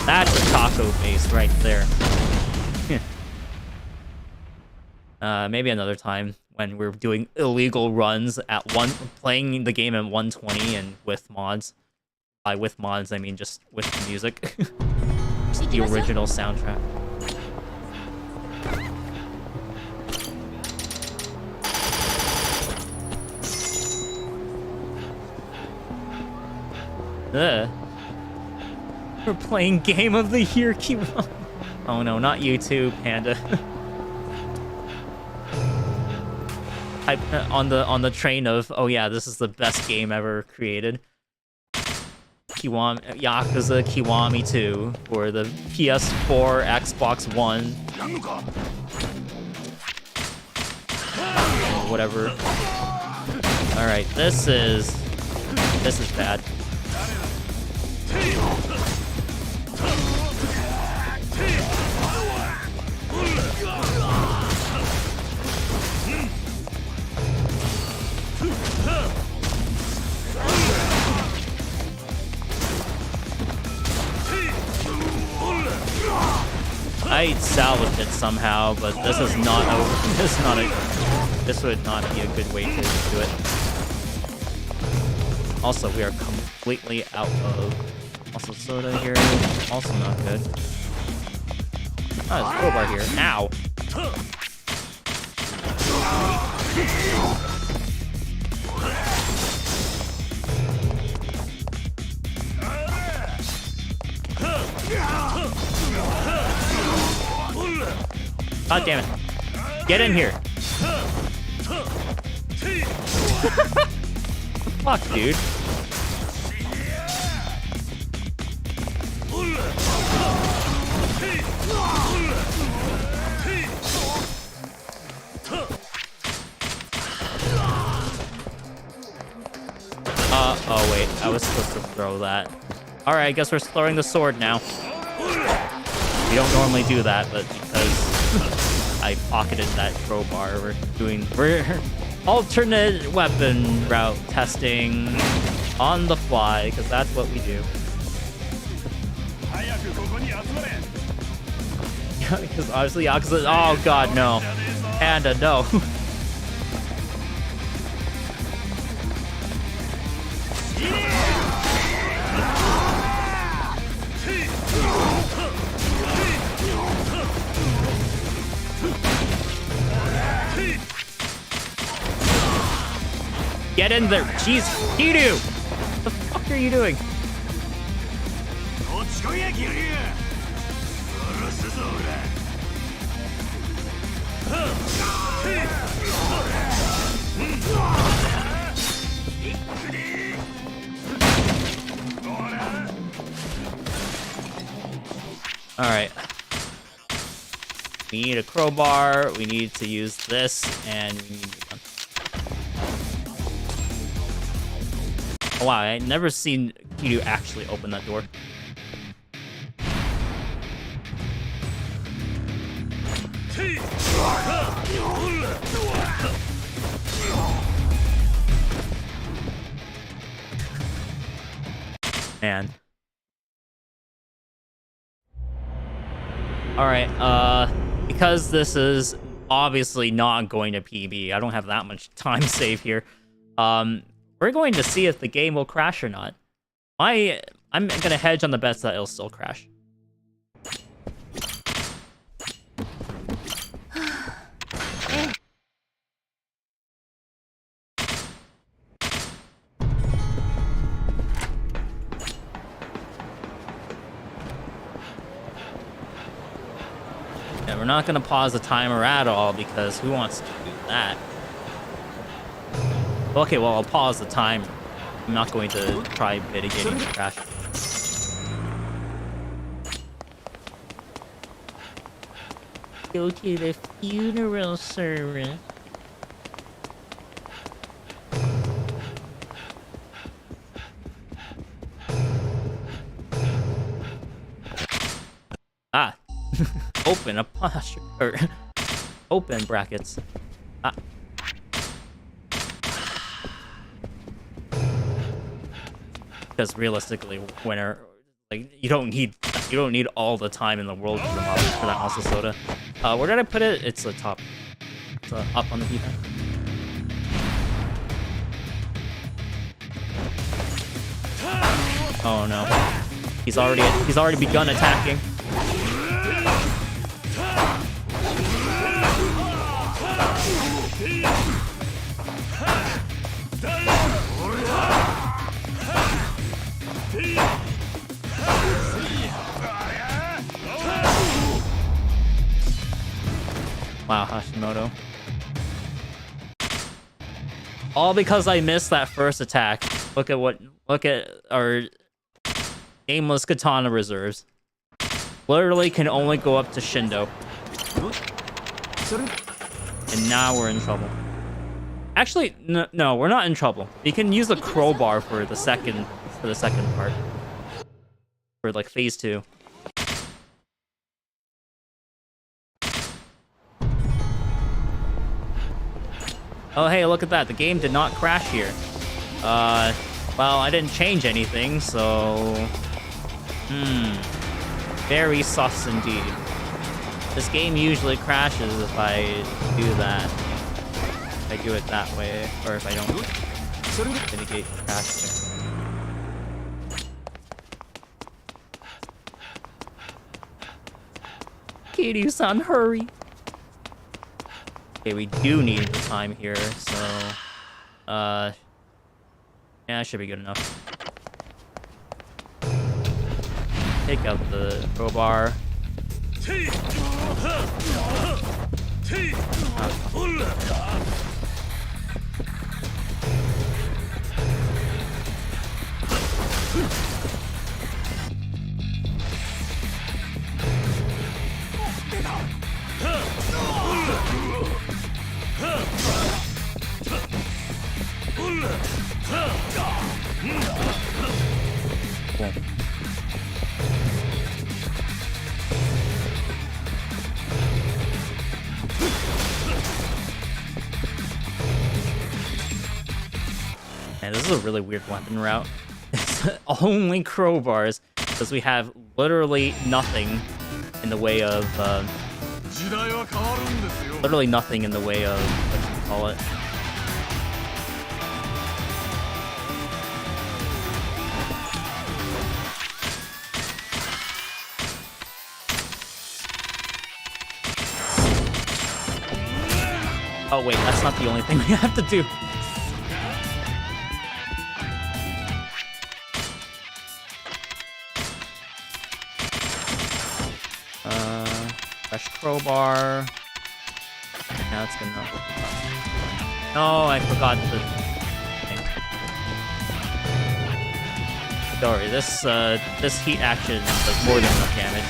S1: That's a Taco Base right there. Maybe another time when we're doing illegal runs at playing the game at 120 and with mods. By with mods, I mean just with the music. Just the original soundtrack. We're playing Game of the Year, Kiwami. Oh no, not you too, Panda. On the train of, oh yeah, this is the best game ever created. Yakuza Kiwami 2 for the PS4, Xbox One, whatever. All right, this is bad. I salvaged it somehow, but this is not this would not be a good way to do it. Also, we are completely out of also soda here. Also not good. Oh, there's a crowbar here. Ow! God damn it. Get in here. Fuck, dude. Oh wait, I was supposed to throw that. Alright, I guess we're throwing the sword now. We don't normally do that, but because I pocketed that crowbar, we're alternate weapon route testing on the fly, because that's what we do. Yeah, because obviously Yakuza. Oh god, no. Panda, no. Get in there. Jeez, Kidu! What the fuck are you doing? Alright. We need a crowbar, we need to use this, and we need a gun. Oh wow, I never seen Kidu actually open that door. Man. Alright, because this is obviously not going to PB, I don't have that much time saved here. We're going to see if the game will crash or not. I'm gonna hedge on the bets that it'll still crash. Yeah, we're not gonna pause the timer at all because who wants to do that? Okay, well, I'll pause the timer. I'm not going to try mitigating the crash. Go to the funeral service. Ah. Open a posture. Or open brackets. Ah. Because realistically, winner, like you don't need all the time in the world for that monster soda. Where did I put it? It's the top. It's up on the keypad. Oh no, he's already begun attacking. Wow, Hashimoto. All because I missed that first attack. Look at our aimless katana reserves. Literally can only go up to Shindo. And now we're in trouble. Actually, no, we're not in trouble. We can use the crowbar for the second part. For like phase 2. Oh, hey, look at that. The game did not crash here. Well, I didn't change anything, so... Very sus indeed. This game usually crashes if I do that. If I do it that way, or if I don't mitigate the crash there. Kiryu-san, hurry! Okay, we do need the time here, so... yeah, that should be good enough. Take out the crowbar. Man, this is a really weird weapon route. It's only crowbars, because we have literally nothing in the way of, literally nothing in the way of, what do you call it? Oh wait, that's not the only thing we have to do. Fresh crowbar. Now it's good enough. No, I forgot the thing. Sorry, this heat action does more than enough damage.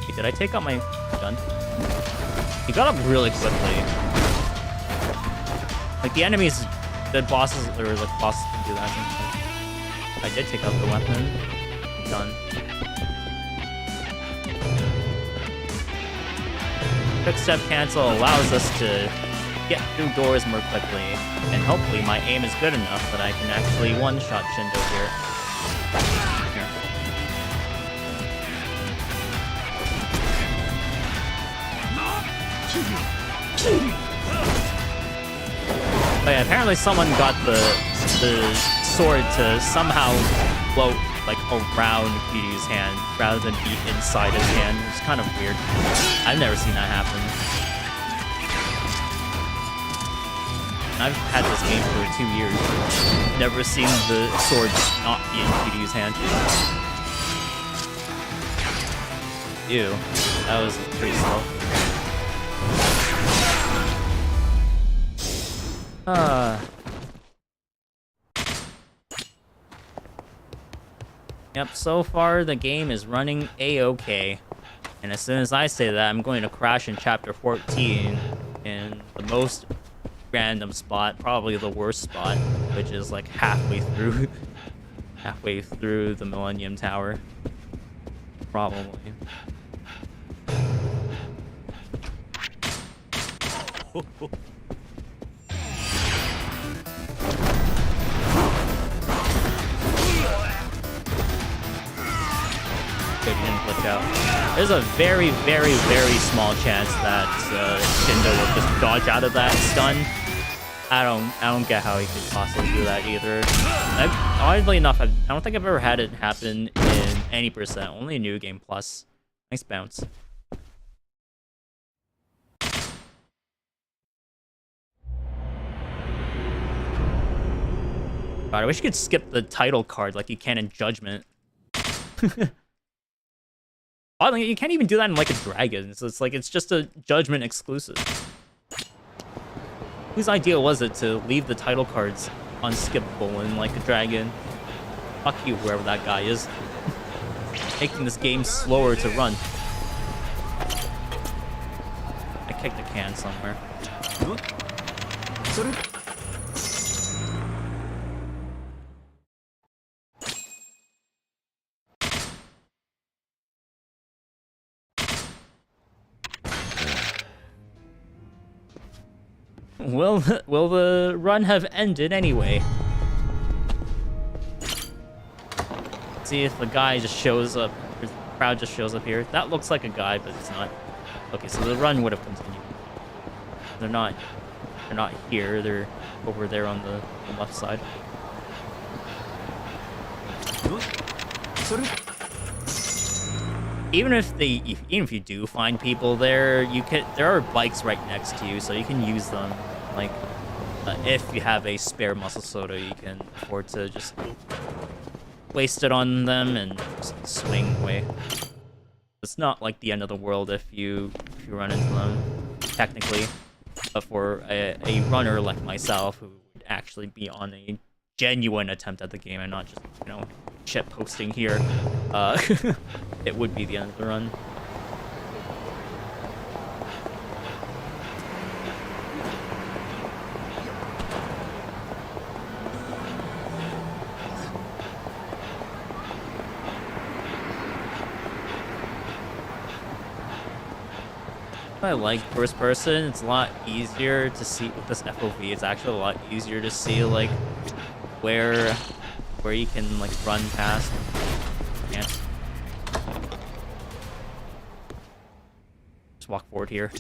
S1: Wait, did I take out my gun? He got up really quickly. Like the enemies, the bosses, or like bosses can do that. I did take out the weapon. Done. Quick step cancel allows us to get through doors more quickly, and hopefully my aim is good enough that I can actually one-shot Shindo here. But yeah, apparently someone got the sword to somehow float like around Kiryu's hand rather than be inside his hand. It's kind of weird. I've never seen that happen. I've had this game for 2 years. Never seen the sword not be in Kiryu's hand. Ew, that was pretty slow. Yep, so far the game is running a-okay. And as soon as I say that, I'm going to crash in chapter 14 in the most random spot, probably the worst spot, which is like halfway through the Millennium Tower. Probably. Good, he didn't glitch out. There's a very, very, very small chance that Shindo will just dodge out of that stun. I don't get how he could possibly do that either. Oddly enough, I don't think I've ever had it happen in any percent. Only a New Game Plus. Nice bounce. God, I wish you could skip the title card like you can in Judgment. Oddly, you can't even do that in like a Dragon, so it's like it's just a Judgment exclusive. Whose idea was it to leave the title cards unskippable in like a Dragon? Fuck you, whoever that guy is. Making this game slower to run. I kicked a can somewhere. Will the run have ended anyway? Let's see if the guy just shows up, or the crowd just shows up here. That looks like a guy, but it's not. Okay, so the run would have continued. They're not here. They're over there on the left side. Even if you do find people there, there are bikes right next to you, so you can use them. Like, if you have a spare muscle soda, you can afford to just waste it on them and just swing away. It's not like the end of the world if you run into them, technically. But for a runner like myself, who would actually be on a genuine attempt at the game and not just, shit posting here, it would be the end of the run. I like first person. It's a lot easier to see with this FOV. It's actually a lot easier to see like where you can like run past. Can't. Just walk forward here.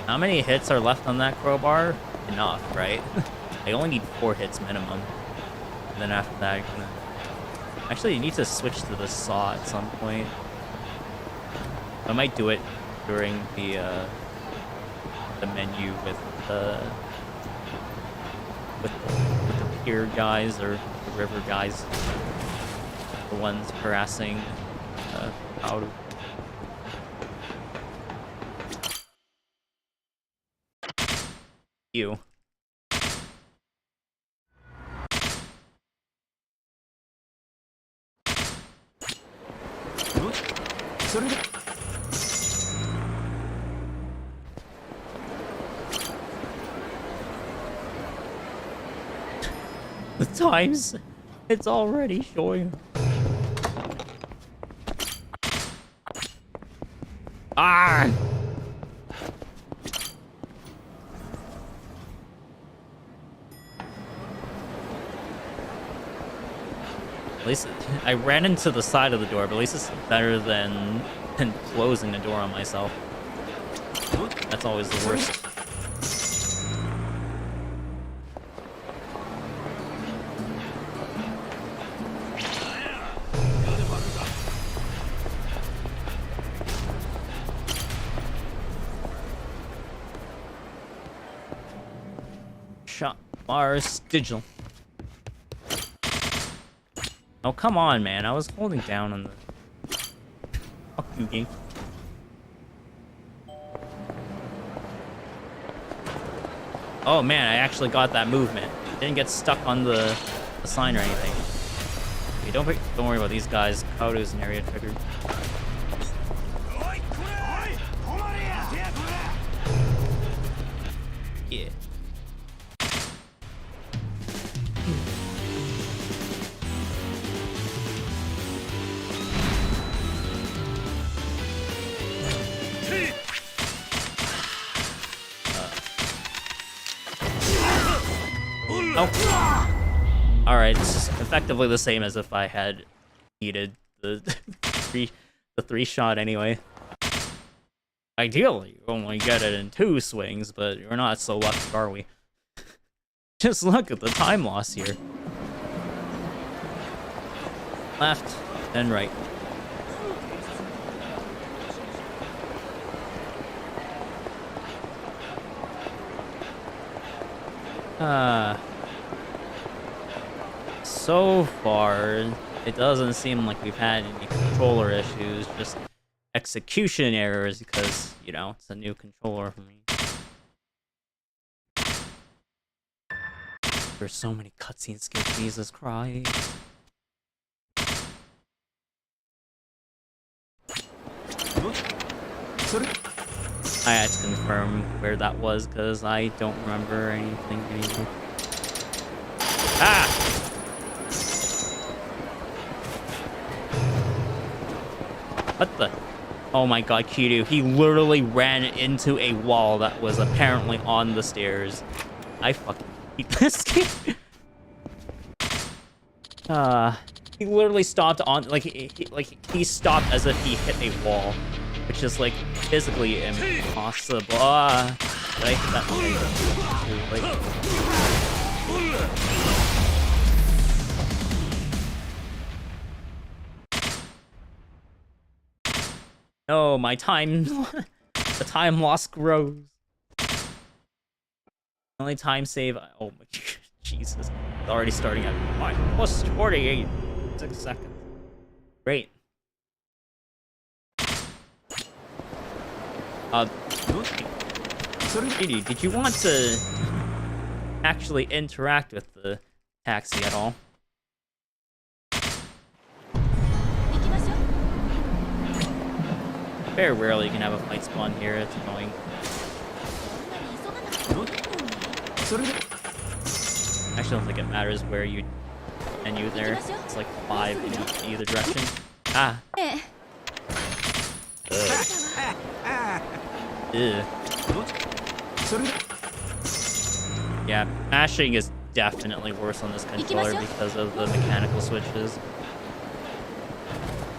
S1: How many hits are left on that crowbar? Enough, right? I only need 4 hits minimum. And then after that, actually, you need to switch to the saw at some point. I might do it during the menu with the pier guys or the river guys, the ones harassing out of. You. times it's already showing. Ah! At least I ran into the side of the door, but at least it's better than closing the door on myself. That's always the worst. Shot bars digital. Oh, come on, man. I was holding down on the... Fuck you, game. Oh, man, I actually got that movement. Didn't get stuck on the sign or anything. Okay, don't worry about these guys. Kodo's an area triggered. Yeah. Oh. Alright, it's effectively the same as if I had needed the three shot anyway. Ideally, you only get it in 2 swings, but we're not so lucky, are we? Just look at the time loss here. Left, then right. So far, it doesn't seem like we've had any controller issues, just execution errors because, you know, it's a new controller for me. There's so many cutscenes skip, Jesus Christ. I had to confirm where that was because I don't remember anything anymore. Ah! What the? Oh my god, Kiryu. He literally ran into a wall that was apparently on the stairs. I fucking hate this game. He literally stopped on, he stopped as if he hit a wall, which is, like, physically impossible. Did I hit that No, my time... the time loss grows. Only time save... Oh my... Jesus. It's already starting at plus 48. 6 seconds. Great. Did you want to actually interact with the taxi at all? Very rarely you can have a fight spawn here, it's annoying. Actually, I don't think it matters where you menu there. It's like 5 in either direction. Ah. Ugh. Yeah, mashing is definitely worse on this controller because of the mechanical switches.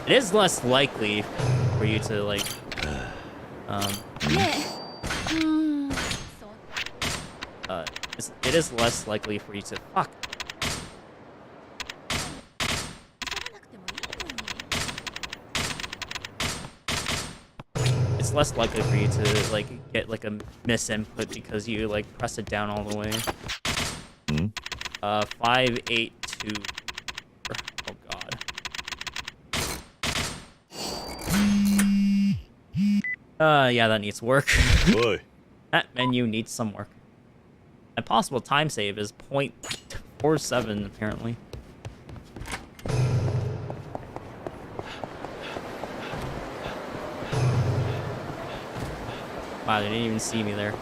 S1: It is less likely for you to, like, it is less likely for you to, fuck. It's less likely for you to, like, get, like, a misinput because you, like, press it down all the way. 5, 8, 2. Oh god. Yeah, that needs work. That menu needs some work. A possible time save is 0.47, apparently. Wow, they didn't even see me there.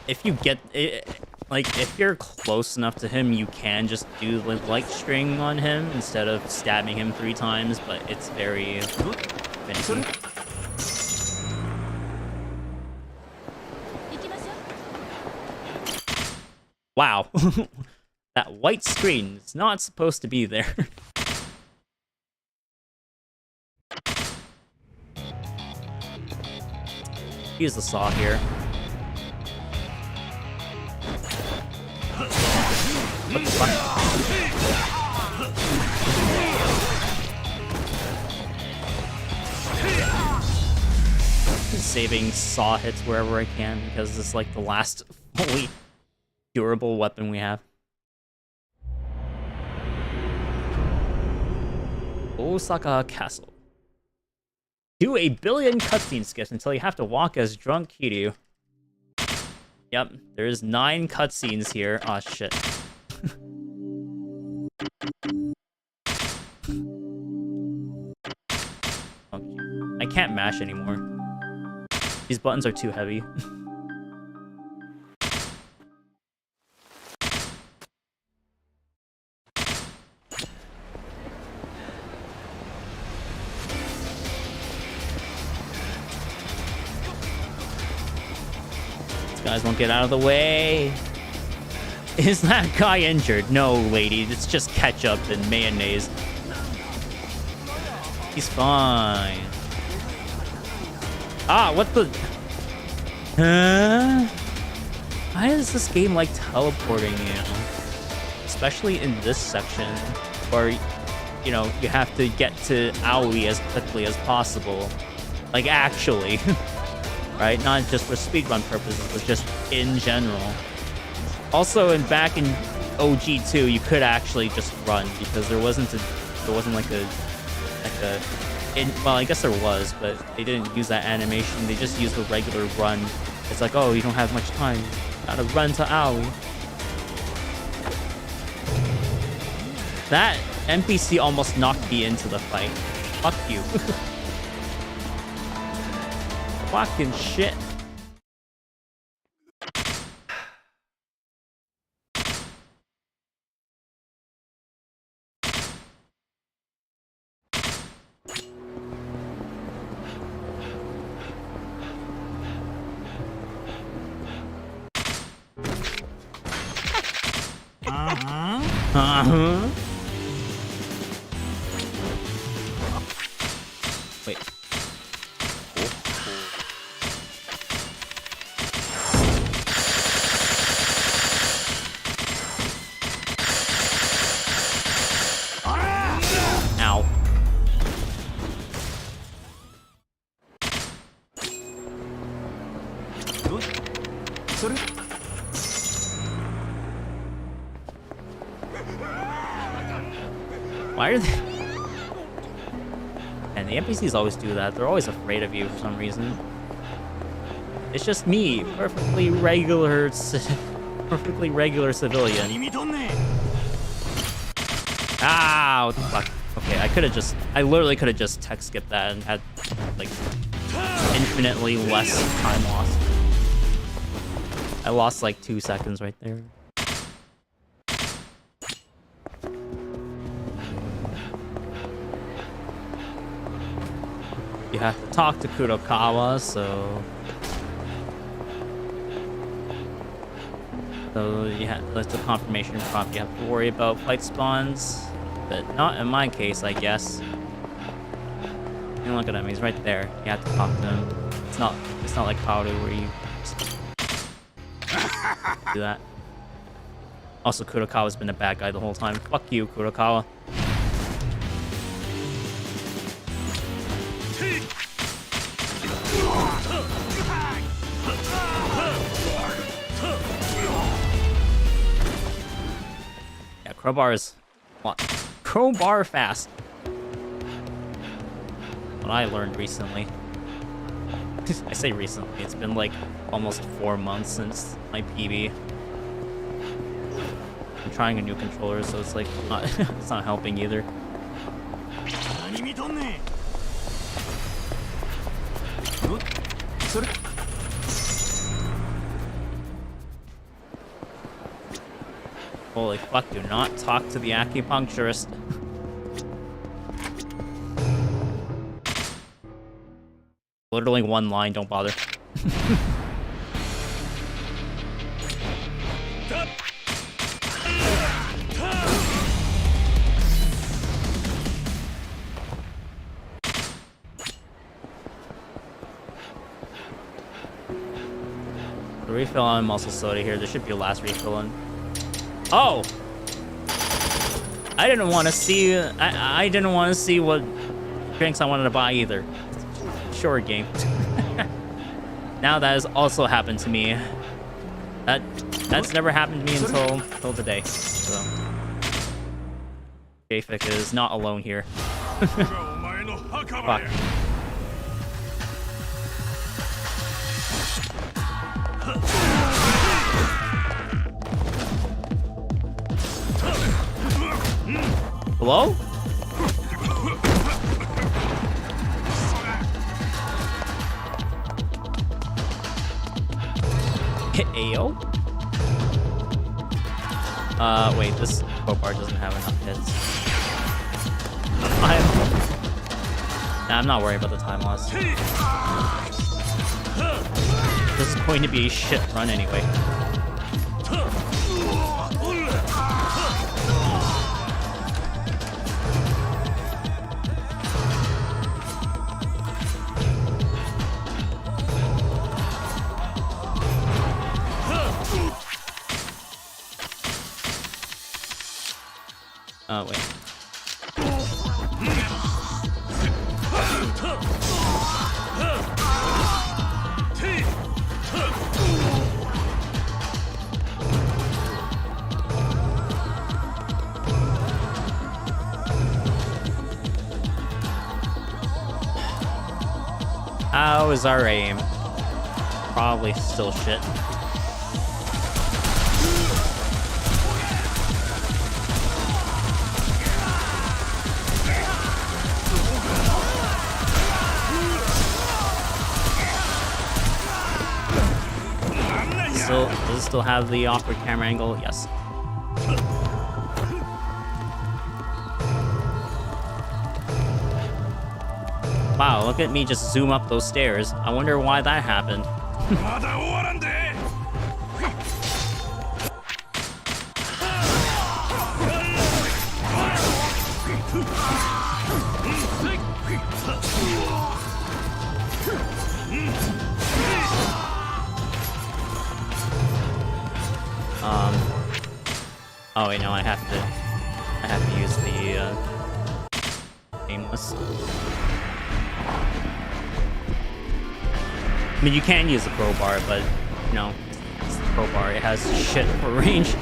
S1: If you get it, like, if you're close enough to him, you can just do the light string on him instead of stabbing him 3 times, but it's very finicky. Wow. That white screen is not supposed to be there. Use the saw here. What the fuck? Saving saw hits wherever I can because it's like the last fully durable weapon we have. Osaka Castle. Do a billion cutscene skips until you have to walk as drunk Kiryu. Yep, there's 9 cutscenes here. Aw, shit. Okay. I can't mash anymore. These buttons are too heavy. Guys won't get out of the way. Is that guy injured? No, lady. It's just ketchup and mayonnaise. He's fine. Ah, what the... Huh? Why is this game like teleporting you? Especially in this section where, you know, you have to get to Aoi as quickly as possible. Like, actually. Right? Not just for speedrun purposes, but just in general. Also, back in OG2, you could actually just run because there wasn't like a well, I guess there was, but they didn't use that animation. They just used the regular run. It's like, oh, you don't have much time. Gotta run to Aoi. That NPC almost knocked me into the fight. Fuck you. Fucking shit. Wait. Ow. Why are they... And the NPCs always do that. They're always afraid of you for some reason. It's just me, perfectly regular civilian. Ah, what the fuck? Okay, I literally could have just tech skipped that and had, like, infinitely less time lost. I lost, like, 2 seconds right there. You have to talk to Kurokawa, so that's a confirmation prompt. You have to worry about fight spawns, but not in my case, I guess. And look at him, he's right there. You have to talk to him. It's not like Haru where you just do that. Also, Kurokawa's been a bad guy the whole time. Fuck you, Kurokawa. Crowbar is crowbar fast. What I learned recently. I say recently, it's been like almost 4 months since my PB. I'm trying a new controller, so it's like not, it's not helping either. Holy fuck, do not talk to the acupuncturist. Literally one line, don't bother. The refill on muscle soda here. There should be a last refill on. Oh! I didn't want to see. I didn't want to see what drinks I wanted to buy either. Short game. Now that has also happened to me. That's never happened to me until today. So Jafik is not alone here. Fuck. Hello? Ayo? Wait, this crowbar doesn't have enough hits. I'm not worried about the time loss. This is going to be a shit run anyway. Oh, wait. How is our aim? Probably still shit. Does it still have the awkward camera angle? Yes. Wow, look at me just zoom up those stairs. I wonder why that happened. Oh wait, no, I have to use the aimless. I mean, you can use the crowbar, but you know, it's the crowbar. It has shit for range.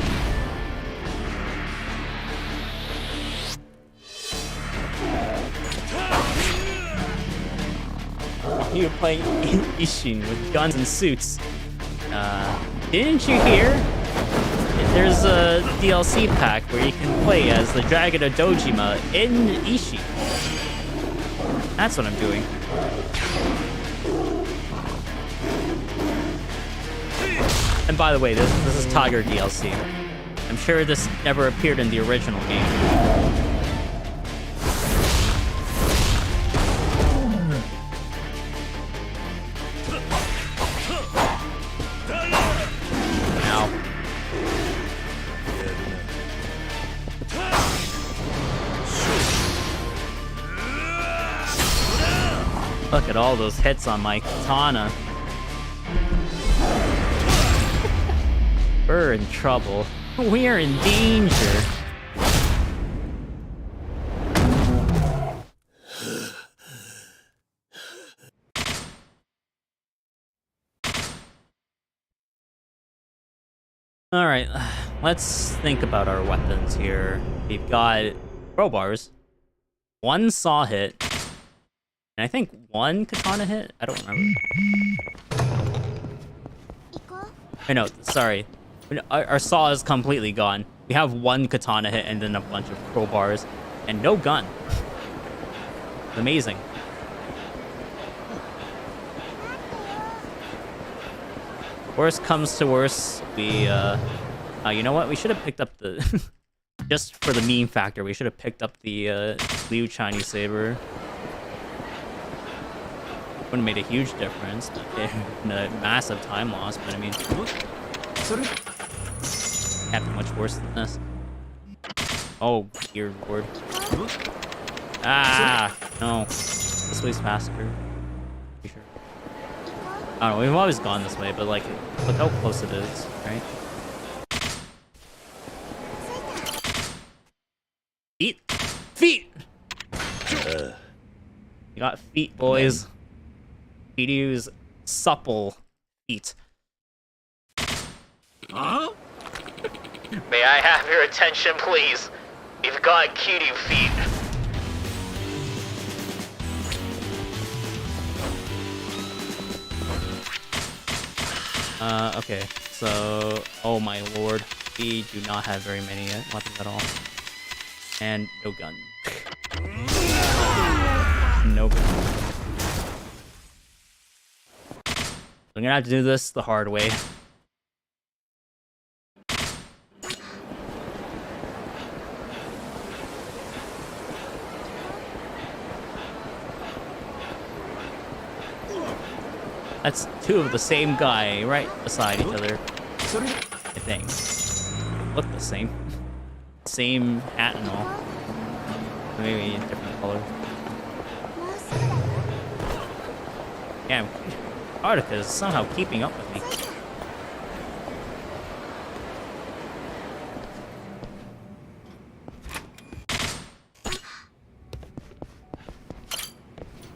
S1: You're playing Ishin with guns and suits. Didn't you hear? There's a DLC pack where you can play as the Dragon of Dojima in Ishin. That's what I'm doing. And by the way, this is Tiger DLC. I'm sure this never appeared in the original game. Look at all those hits on my katana. We're in trouble. We're in danger. Alright, let's think about our weapons here. We've got crowbars, one saw hit, and I think one katana hit? I don't remember. Oh, no, sorry. Our saw is completely gone. We have one katana hit and then a bunch of crowbars and no gun. It's amazing. Worst comes to worst, we you know what? We should have picked up the just for the meme factor. We should have picked up the Liu Chinese saber. Would have made a huge difference. A massive time loss, but I mean, can't be much worse than this. Oh, dear lord. Ah, no. This way's faster. Pretty sure. I don't know, we've always gone this way, but like, look how close it is, right? Feet! Feet! You got feet, boys. Kiryu's supple feet.
S2: Huh?
S1: May I have your attention, please? We've got Kiryu feet. Okay, so, oh my lord, we do not have very many weapons at all. And no gun. No gun. I'm gonna have to do this the hard way. That's two of the same guy right beside each other. I think. Look the same. Same hat and all. Maybe a different color. Damn, Arctica is somehow keeping up with me.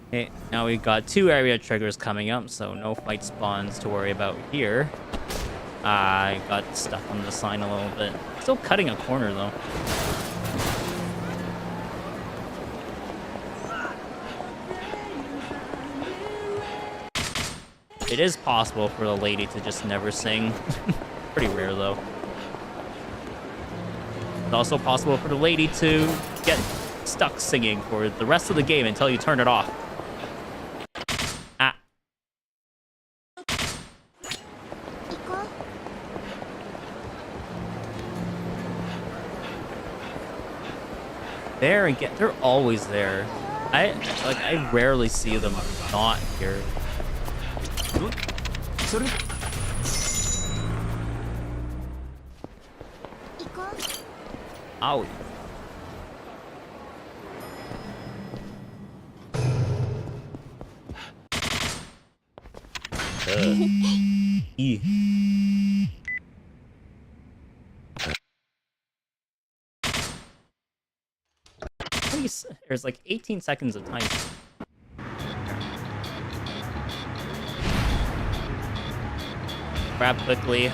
S1: Okay, now we've got 2 area triggers coming up, so no fight spawns to worry about here. I got stuck on the sign a little bit. Still cutting a corner though. It is possible for the lady to just never sing. Pretty rare though. It's also possible for the lady to get stuck singing for the rest of the game until you turn it off. Ah. There again, they're always there. I rarely see them not here. Owie. There's like 18 seconds of time. Grab quickly.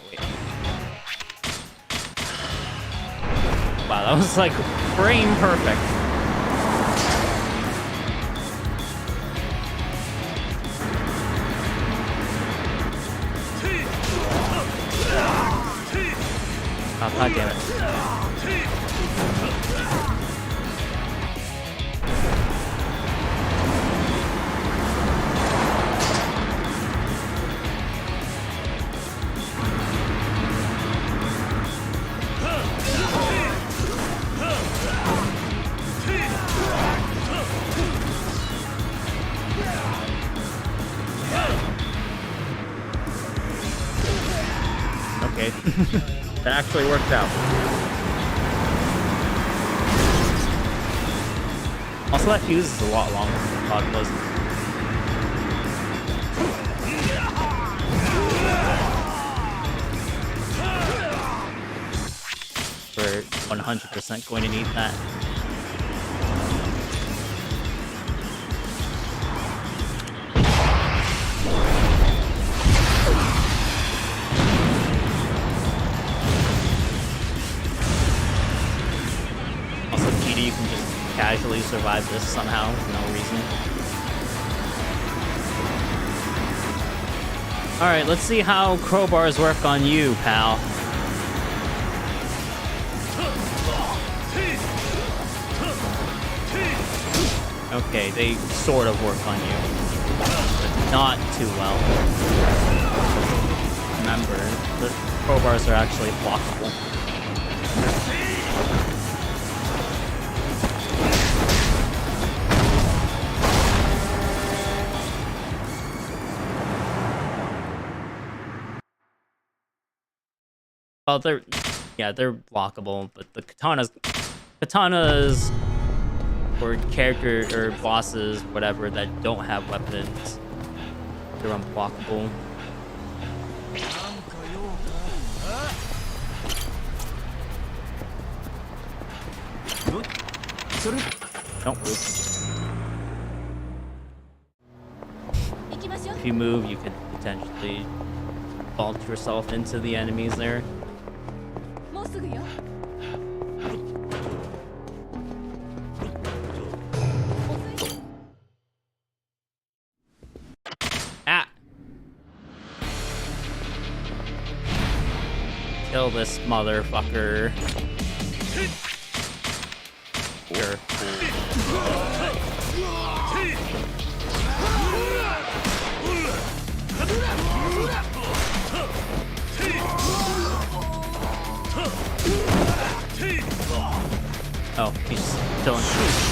S1: Wait. Wow, that was like frame perfect. Oh, god damn it. Okay. That actually worked out. Also, that fuse is a lot longer than I thought it was. We're 100% going to need that. You can just casually survive this somehow for no reason. Alright, let's see how crowbars work on you, pal. Okay, they sort of work on you, but not too well. Remember, the crowbars are actually blockable. Oh, they're blockable, but the katanas or character or bosses, whatever, that don't have weapons, they're unblockable. Don't move. If you move, you could potentially vault yourself into the enemies there. Ah! Kill this motherfucker. Sure. Oh, he's just killing shoes.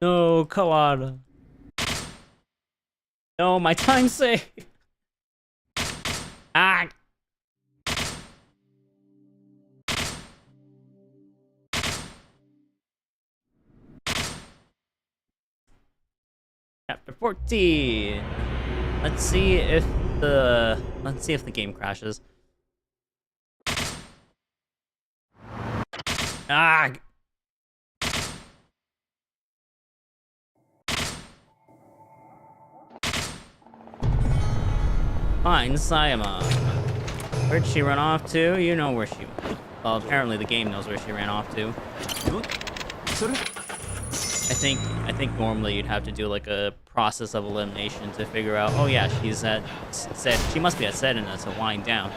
S1: No, Kawada. No, my time save. Ah. Chapter 14. Let's see if the game crashes. Ah. Fine, Sayama. Where'd she run off to? You know where she went. Well, apparently the game knows where she ran off to. I think normally you'd have to do like a process of elimination to figure out, oh yeah, she's at set. She must be at Sedina to wind down.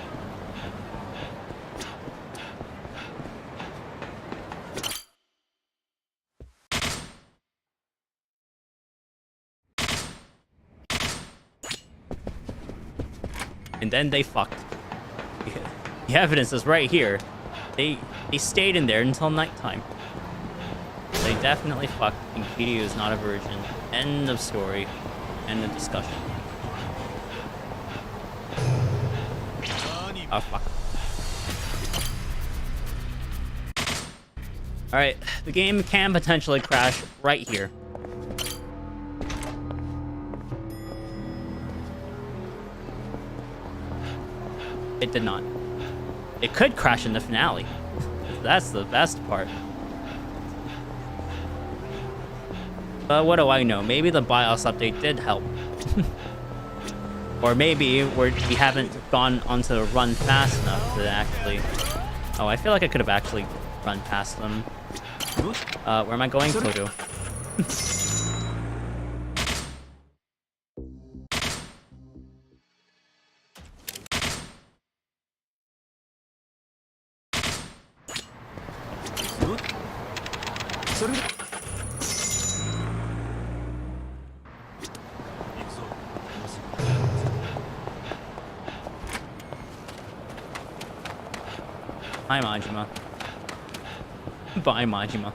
S1: And then they fucked. The evidence is right here. They stayed in there until nighttime. They definitely fucked, and Kiryu is not a virgin. End of story. End of discussion. Oh, fuck. Alright, the game can potentially crash right here. It did not. It could crash in the finale. That's the best part. But what do I know? Maybe the BIOS update did help. Or maybe we haven't gone onto the run fast enough to actually... Oh, I feel like I could have actually run past them. Where am I going? Kodo. Hi, Majima. Bye, Majima.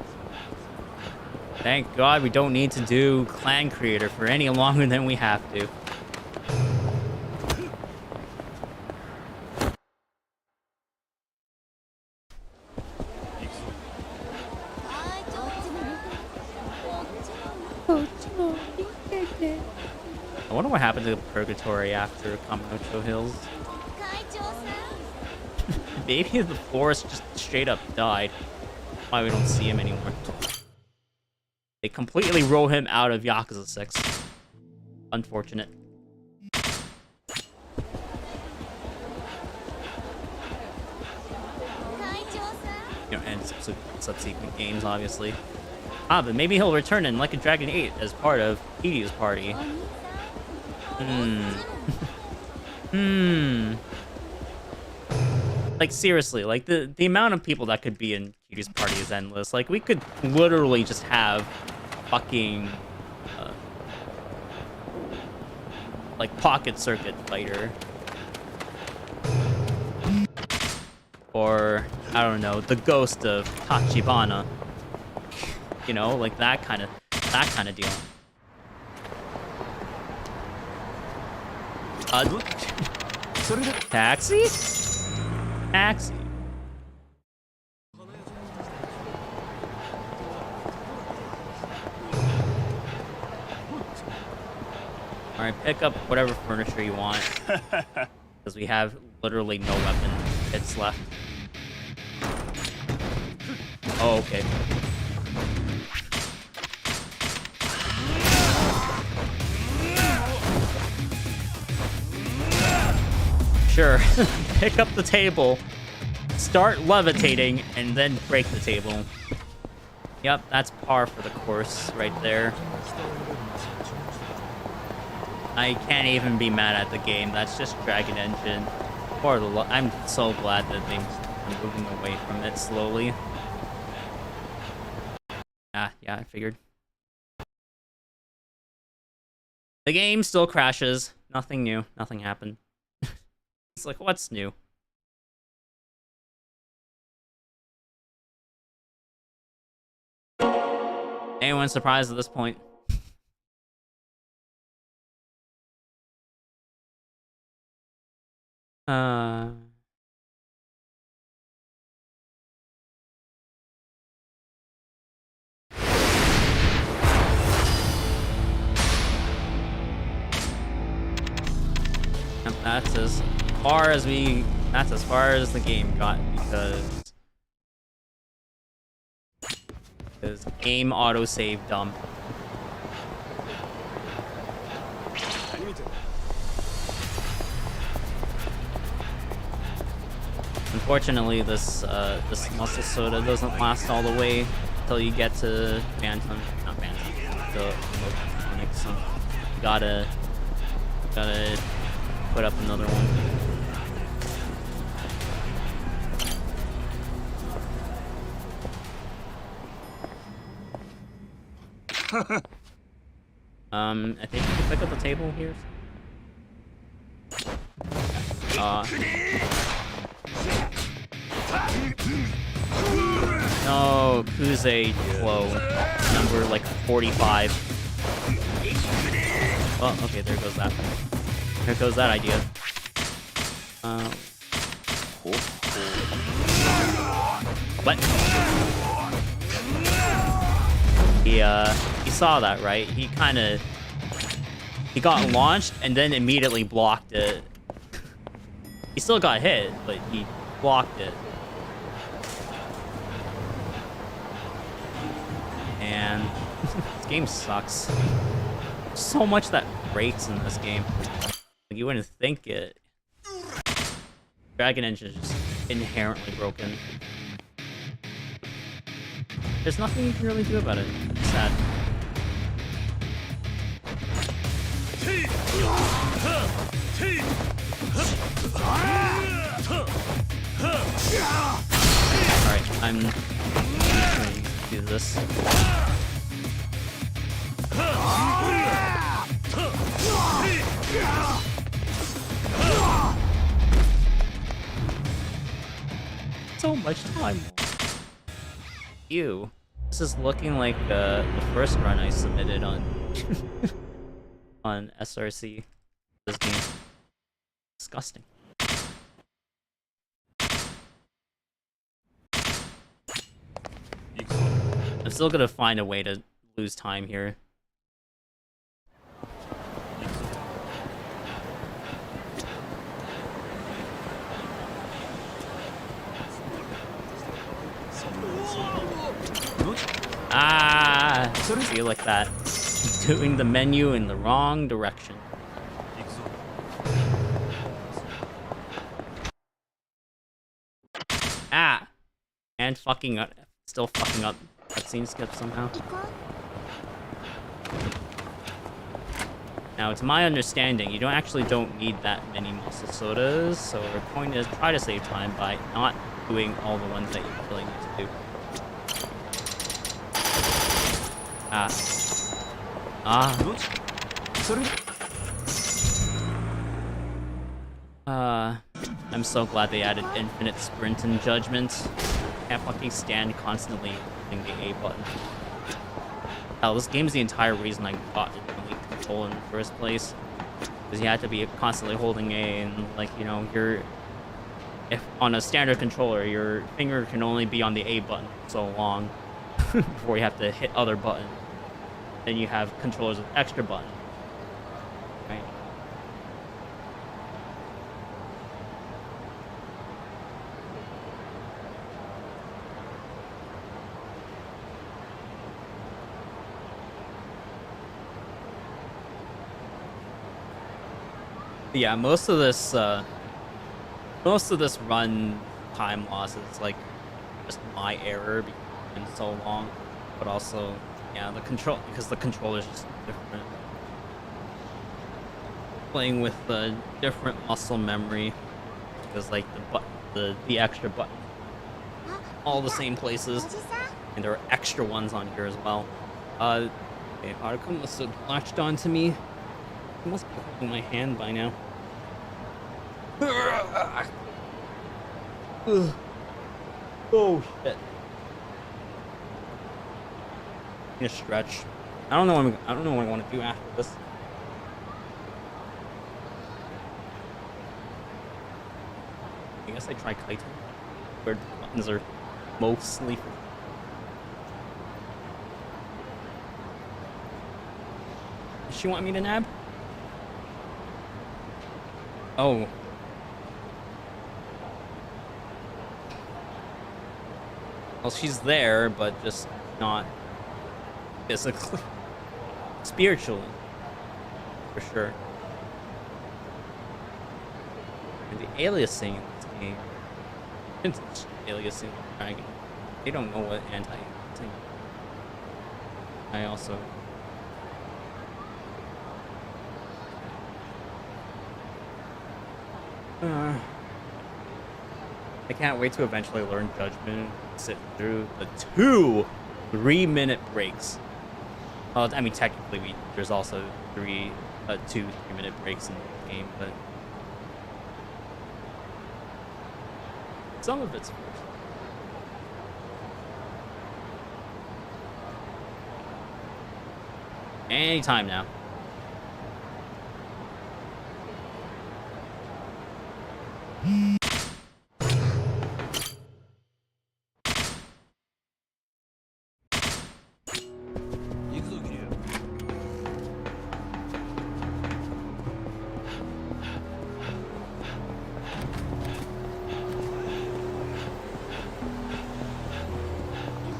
S1: Thank God we don't need to do Clan Creator for any longer than we have to. I wonder what happened to Purgatory after Kamurocho Hills. Maybe the forest just straight up died. Why we don't see him anymore. completely rule him out of Yakuza 6. Unfortunate. You know, and subsequent games, obviously. Ah, but maybe he'll return in Like a Dragon 8 as part of Kiryu's party. Like, seriously, like, the amount of people that could be in Kiryu's party is endless. Like, we could literally just have fucking, like, Pocket Circuit Fighter. Or, I don't know, the ghost of Tachibana. You know, like that kind of deal. Taxi? Taxi. Alright, pick up whatever furniture you want. Because we have literally no weapon hits left. Oh, okay. Sure. Pick up the table, start levitating, and then break the table. Yep, that's par for the course right there. I can't even be mad at the game. That's just Dragon Engine. I'm so glad that they're moving away from it slowly. Ah, yeah, I figured. The game still crashes. Nothing new. Nothing happened. It's like, what's new? Anyone surprised at this point? That's as far as the game got, because game autosave dump. Unfortunately, this muscle soda doesn't last all the way until you get to Phantom, not Phantom, the Phoenix. So you gotta put up another one. I think you can pick up the table here. No, Kuze Flow, number like 45. Oh, okay, there goes that. There goes that idea. What? He saw that, right? He got launched and then immediately blocked it. He still got hit, but he blocked it. And this game sucks. So much that breaks in this game. Like, you wouldn't think it. Dragon Engine is just inherently broken. There's nothing you can really do about it. It's sad. Alright, I'm going to do this. So much time. Ew. This is looking like the first run I submitted on on SRC. This game. Disgusting. I'm still gonna find a way to lose time here. Ah! See, like that. Doing the menu in the wrong direction. Ah! And fucking up. Still fucking up. Cutscene skip somehow. Now, to my understanding, you don't need that many muscle sodas, so we're going to try to save time by not doing all the ones that you really need to do. I'm so glad they added infinite sprint and judgment. Can't fucking stand constantly hitting the A button. Hell, this game's the entire reason I got it the Elite controller in the first place. Because you had to be constantly holding A, and like, you know, if on a standard controller, your finger can only be on the A button for so long before you have to hit other buttons. Then you have controllers with extra buttons. Right? Yeah, most of this run time loss is like just my error because it's been so long, but also, yeah, because the controller's just different. Playing with the different muscle memory, because like the extra button, all the same places, and there are extra ones on here as well. Okay, Haruka must have latched onto me. He must be holding my hand by now. Oh shit. I'm gonna stretch. I don't know what I want to do after this. I guess I try kiting, where the buttons are mostly. Does she want me to nab? Oh. Well, she's there, but just not physically. Spiritually. For sure. And the aliasing in this game. It's aliasing dragon. They don't know what anti-aliasing. I also. I can't wait to eventually learn Judgment and sit through the 2 3-minute breaks. Well, I mean, technically, there's also 2 3-minute breaks in the game, but some of it's forced. Anytime now.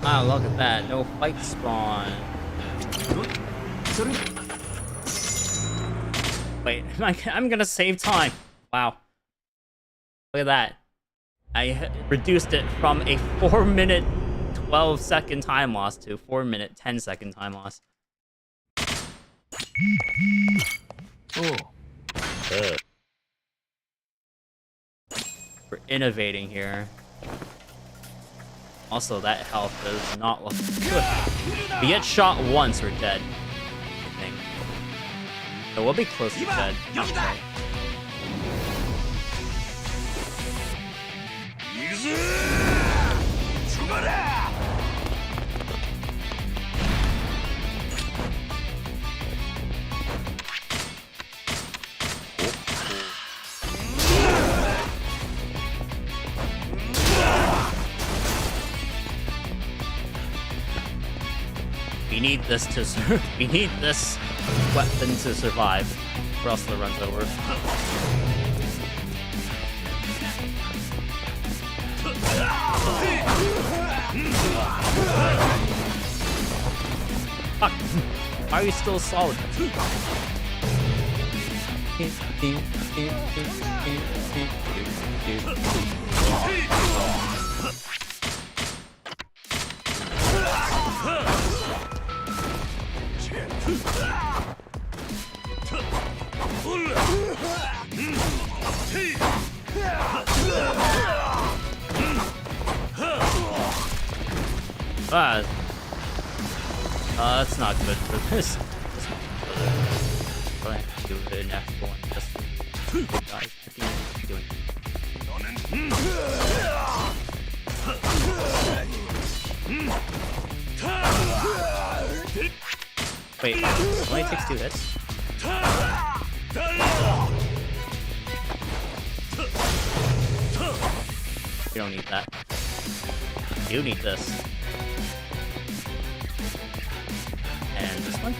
S1: Wow, look at that. No fight spawn. Wait, I'm gonna save time. Wow. Look at that. I reduced it from a 4-minute 12-second time loss to 4-minute 10-second time loss. Oh. We're innovating here. Also, that health is not looking good. If we get shot once, we're dead. I think. So we'll be close to dead. Okay. We need this weapon to survive, or else the run's over. Fuck. Why are you still solid? That's not good for this. Go ahead and do the next one. Just good guys. I think I'm doing it. Wait, it only takes 2 hits? You don't need that. You need this. And this one?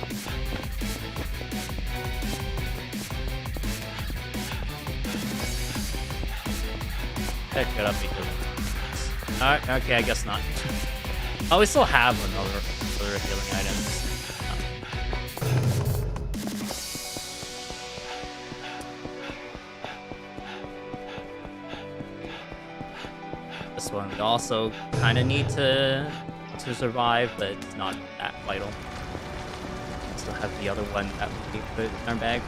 S1: Pick it up because... Alright, okay, I guess not. Oh, we still have another healing items. This one we also kind of need to survive, but it's not that vital. We still have the other one that we put in our bag.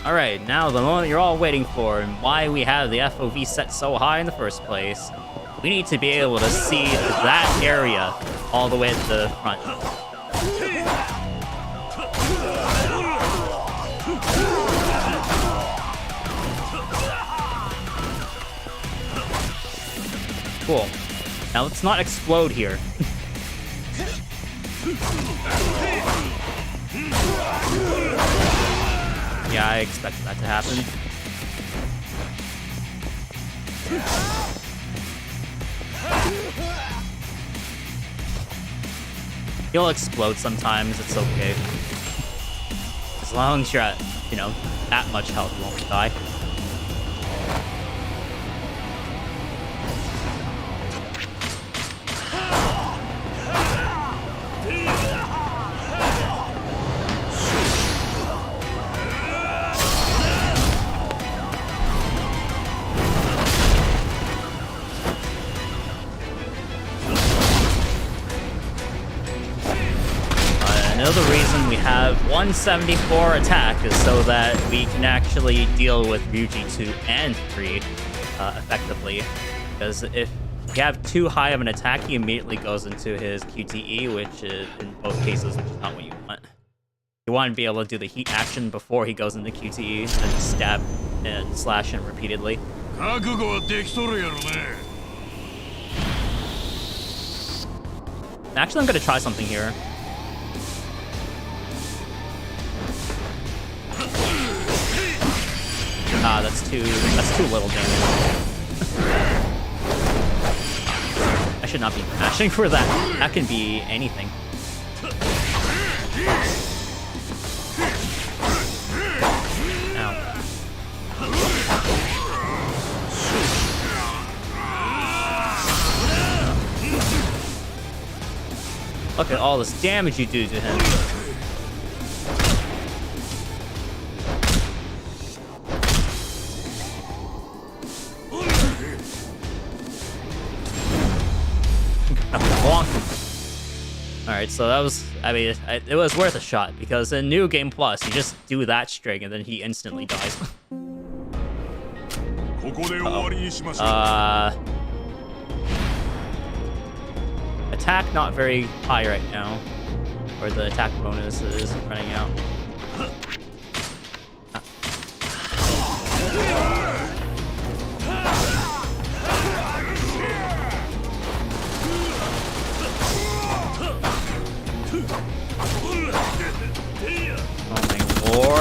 S1: Alright, now the moment you're all waiting for and why we have the FOV set so high in the first place. We need to be able to see that area all the way to the front. Cool. Now let's not explode here. Yeah, I expected that to happen. He'll explode sometimes, it's okay. As long as you're at, you know, that much health, you won't die. Another reason we have 174 attack is so that we can actually deal with Ryuji 2 and 3 effectively. Because if you have too high of an attack, he immediately goes into his QTE, which is, in both cases, which is not what you want. You want to be able to do the heat action before he goes into QTE, and just stab and slash him repeatedly. Actually, I'm going to try something here. Ah, that's too little damage. I should not be mashing for that. That can be anything. Ow. Look at all this damage you do to him. Alright, so that was, I mean, it was worth a shot, because in New Game Plus, you just do that string and then he instantly dies. Attack not very high right now, or the attack bonus is running out.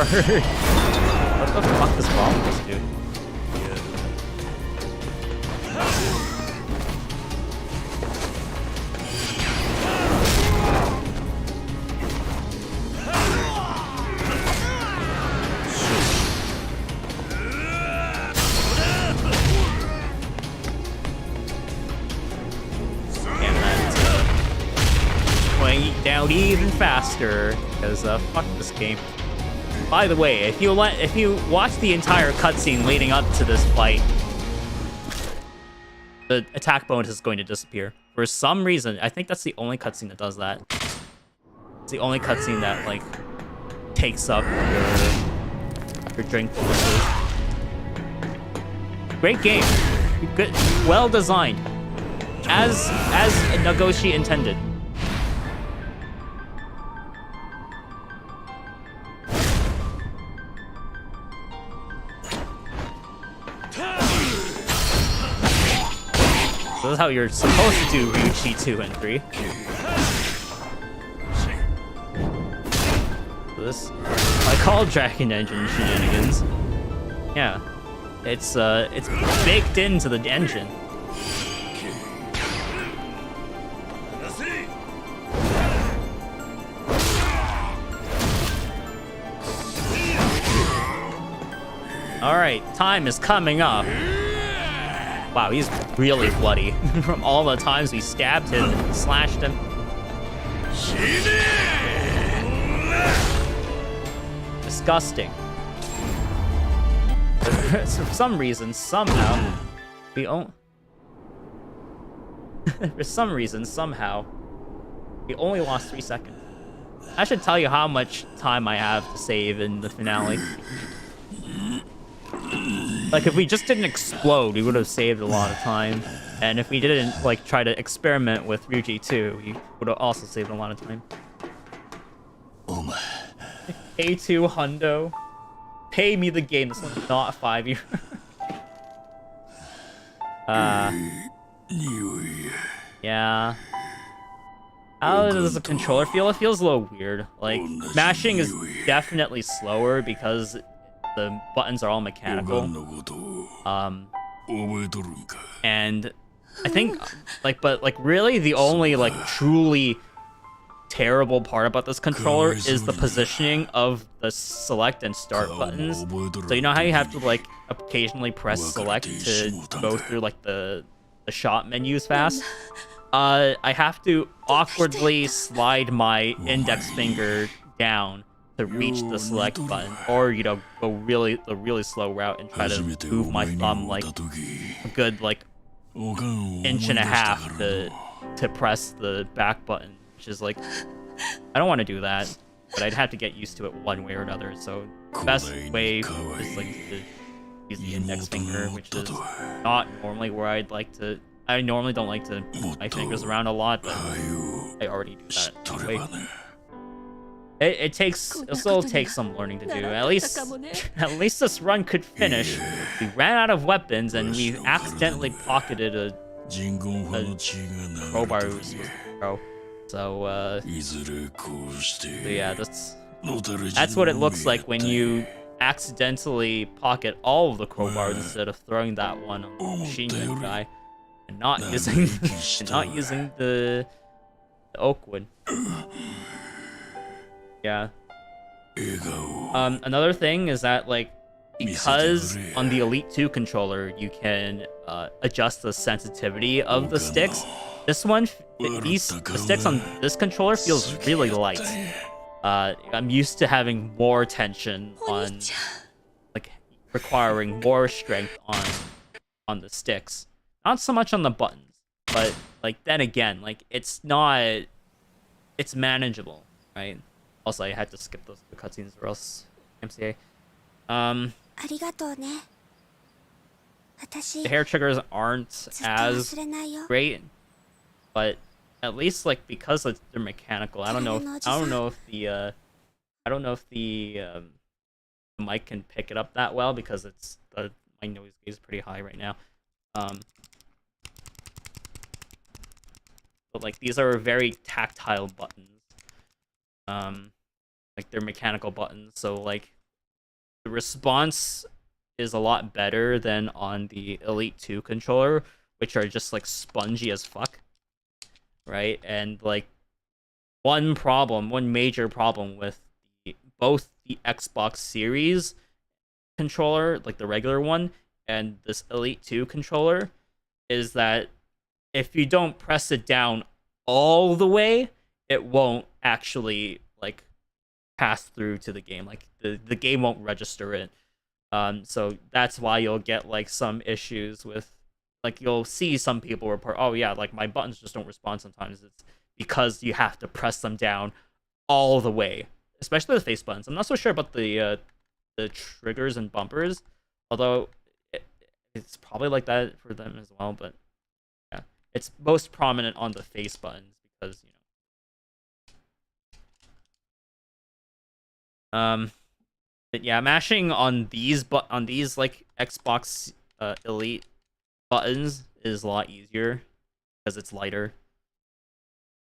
S1: What the fuck is wrong with this dude? down even faster because fuck this game. By the way, if you watch the entire cutscene leading up to this fight, the attack bonus is going to disappear for some reason. I think that's the only cutscene that does that. It's the only cutscene that like takes up your drink bonuses. Great game, good, well designed, as Nagoshi intended. This is how you're supposed to do Ryuchi 2 and 3. This I call Dragon Engine shenanigans. Yeah, it's baked into the engine. All right, time is coming up. Wow, he's really bloody from all the times we stabbed him and slashed him. Disgusting. For some reason, somehow, we only... For some reason, somehow, we only lost 3 seconds. I should tell you how much time I have to save in the finale. Like, if we just didn't explode, we would have saved a lot of time. And if we didn't, like, try to experiment with Ryuji 2, we would have also saved a lot of time. A2 Hundo. Pay me the game. This one's not 5 years. Yeah. How does the controller feel? It feels a little weird. Like, mashing is definitely slower because the buttons are all mechanical. And I think, like, but, like, really the only, like, truly terrible part about this controller is the positioning of the select and start buttons. So you know how you have to, like, occasionally press select to go through, like, the shot menus fast? I have to awkwardly slide my index finger down to reach the select button, or, you know, go the really slow route and try to move my thumb like a good like inch and a half to press the back button, which is like, I don't want to do that, but I'd have to get used to it one way or another. So the best way is like to use the index finger, which is not normally where I'd like to. I normally don't like to move my fingers around a lot, but I already do that anyway. It'll still take some learning to do. At least this run could finish. We ran out of weapons and we accidentally pocketed a crowbar we were supposed to throw. So yeah, that's what it looks like when you accidentally pocket all of the crowbars instead of throwing that one on the machine gun guy and not using the oak wood. Yeah. Another thing is that, like, because on the Elite 2 controller you can adjust the sensitivity of the sticks, this one, the sticks on this controller feels really light. I'm used to having more tension on, like, requiring more strength on the sticks. Not so much on the buttons, but, like, then again, like, it's manageable, right? Also, I had to skip the cutscenes or else MCA. The hair triggers aren't as great, but at least, like, because they're mechanical, I don't know if the mic can pick it up that well because my noise gauge is pretty high right now. But, like, these are very tactile buttons. Like, they're mechanical buttons, so, like, the response is a lot better than on the Elite 2 controller, which are just, like, spongy as fuck, right? And, like, one major problem with both the Xbox Series controller, like the regular one, and this Elite 2 controller is that if you don't press it down all the way, it won't actually like pass through to the game. Like the game won't register it. So that's why you'll get like some issues with, like, you'll see some people report, oh yeah, like my buttons just don't respond sometimes. It's because you have to press them down all the way, especially the face buttons. I'm not so sure about the triggers and bumpers, although it's probably like that for them as well. But yeah, it's most prominent on the face buttons because, you know. But yeah, mashing on these like Xbox Elite buttons is a lot easier because it's lighter.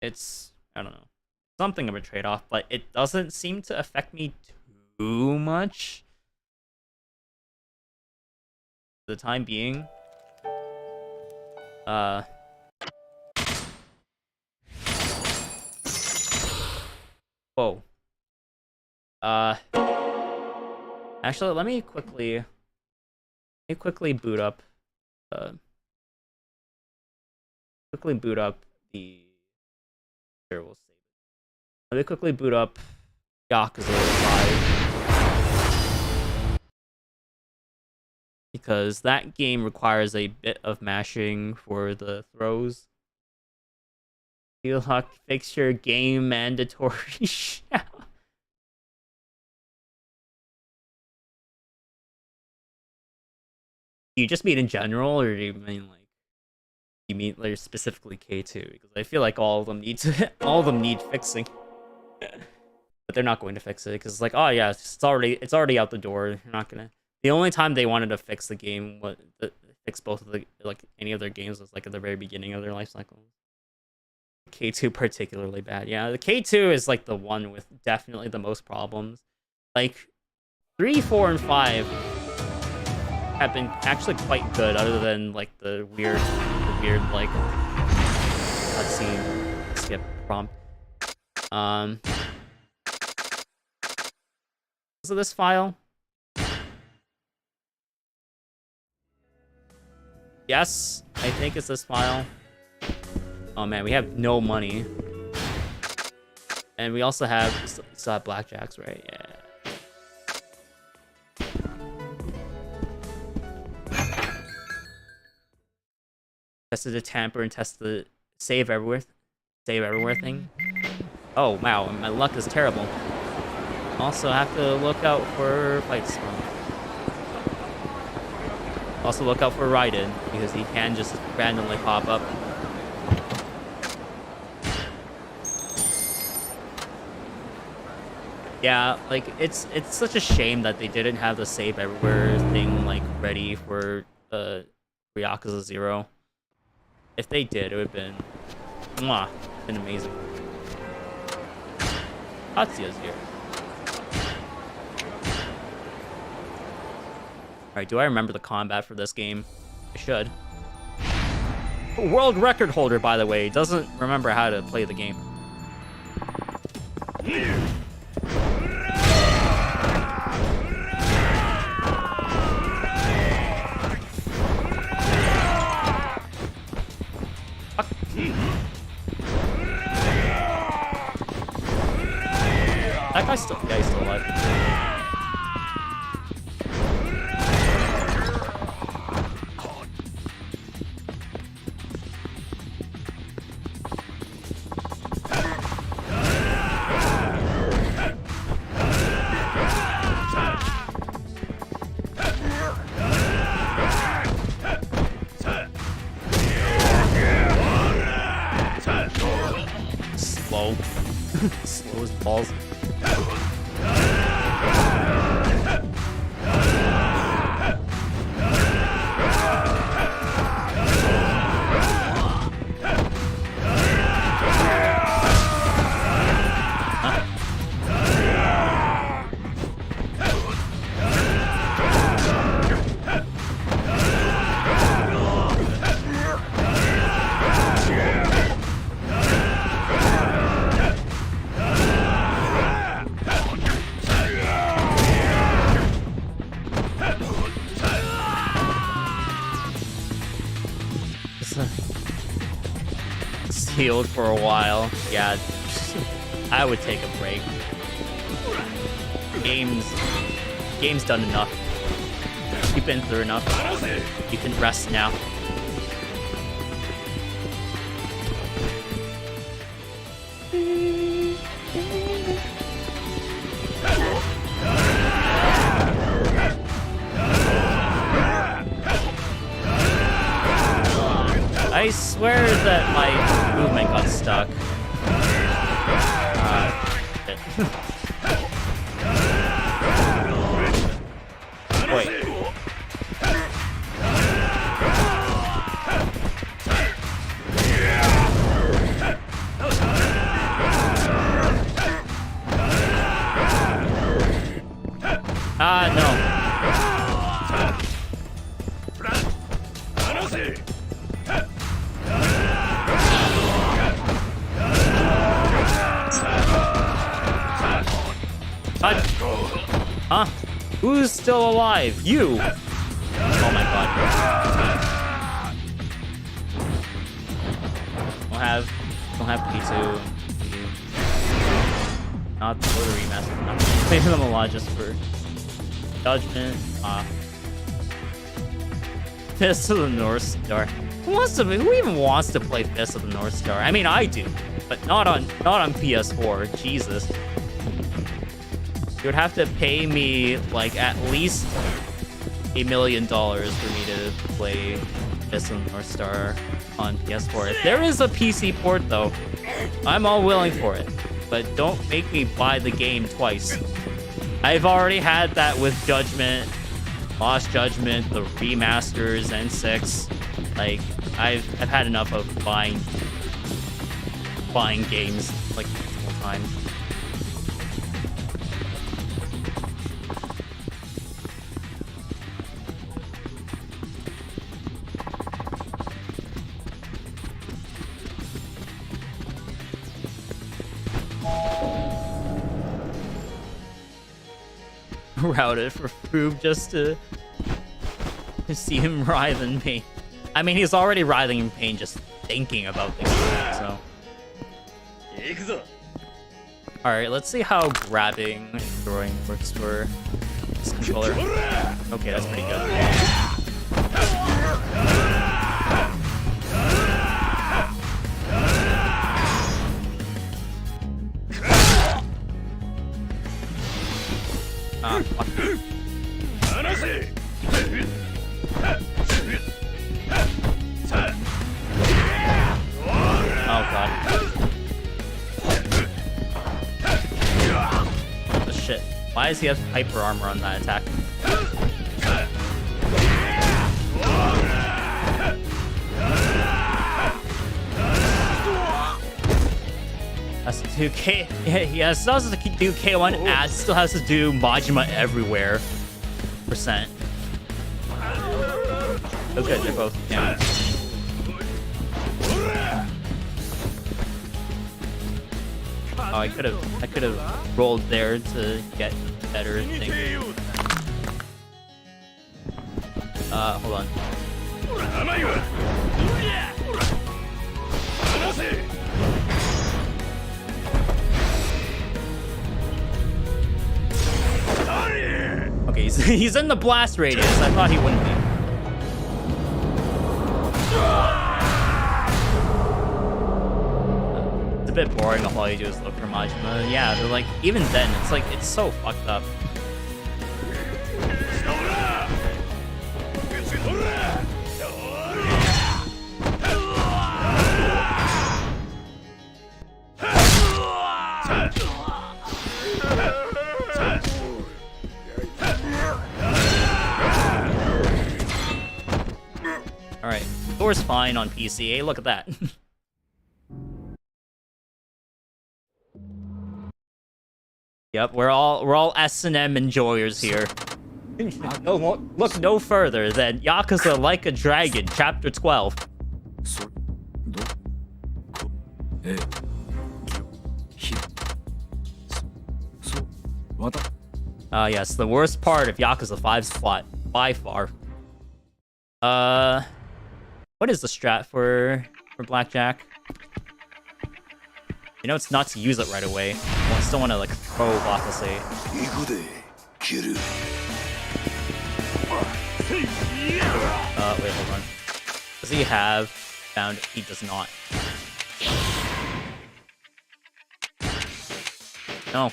S1: It's, I don't know, something of a trade-off, but it doesn't seem to affect me too much for the time being. Whoa. Actually, let me quickly boot up the, here, we'll save it. Let me quickly boot up Yakuza 5, because that game requires a bit of mashing for the throws. Feel fixture game mandatory. Do you just mean in general, or do you mean like, you mean like specifically K2? Because I feel like all of them need fixing, but they're not going to fix it because it's like, oh yeah, it's already out the door. You're not gonna. The only time they wanted to fix the game, fix both of the, like, any of their games, was like at the very beginning of their life cycle. K2 particularly bad. Yeah, the K2 is like the one with definitely the most problems. Like 3, 4, and 5 have been actually quite good, other than like the weird like cutscene skip prompt. So this file. Yes, I think it's this file. Oh man, we have no money. And we also still have blackjacks, right? Yeah. Tested the tamper and test the save everywhere thing. Oh wow, my luck is terrible. Also have to look out for fights. Also look out for Raiden, because he can just randomly pop up. Yeah, like it's such a shame that they didn't have the save everywhere thing like ready for Yakuza 0. If they did, it would have been amazing. Tatsuya's here. Alright, do I remember the combat for this game? I should. World record holder, by the way, doesn't remember how to play the game. That guy's still alive. Slow. Slow as balls. Healed for a while. Yeah, I would take a break. Game's done enough. You've been through enough. You can rest now. I swear that my movement got stuck. Wait. No. Huh? Who's still alive? You! Oh my god. Don't have P2. Not the remaster. I'm playing them a lot just for Judgment. Fist of the North Star. Who even wants to play Fist of the North Star? I mean, I do, but not on PS4. Jesus. You would have to pay me like at least $1 million for me to play Fist of the North Star on PS4. If there is a PC port though, I'm all willing for it. But don't make me buy the game twice. I've already had that with Judgment, Lost Judgment, the remasters, and 6. Like I've had enough of buying games like multiple times. Routed for Proof just to see him writhe in pain. I mean, he's already writhing in pain just thinking about the game, so. Alright, let's see how grabbing and throwing works for this controller. Okay, that's pretty good. Fuck. Oh god. What the shit? Why does he have hyper armor on that attack? Has to do K. Yeah, still has to do K1 ads. Still has to do Majima everywhere. %. Okay, they're both down. Oh, I could have rolled there to get better things. Hold on. Okay, he's in the blast radius. I thought he wouldn't be. It's a bit boring if all you do is look for Majima. Yeah, they're like, even then, it's like, it's so fucked up. Alright, Thor's fine on PC. Hey, look at that. Yep, we're all S&M enjoyers here. Look no further than Yakuza Like a Dragon, Chapter 12. Yes, the worst part of Yakuza 5's plot, by far. What is the strat for Blackjack? You know it's not to use it right away. I still want to like throw Wakase. Wait, hold on. Does he have found? He does not. No.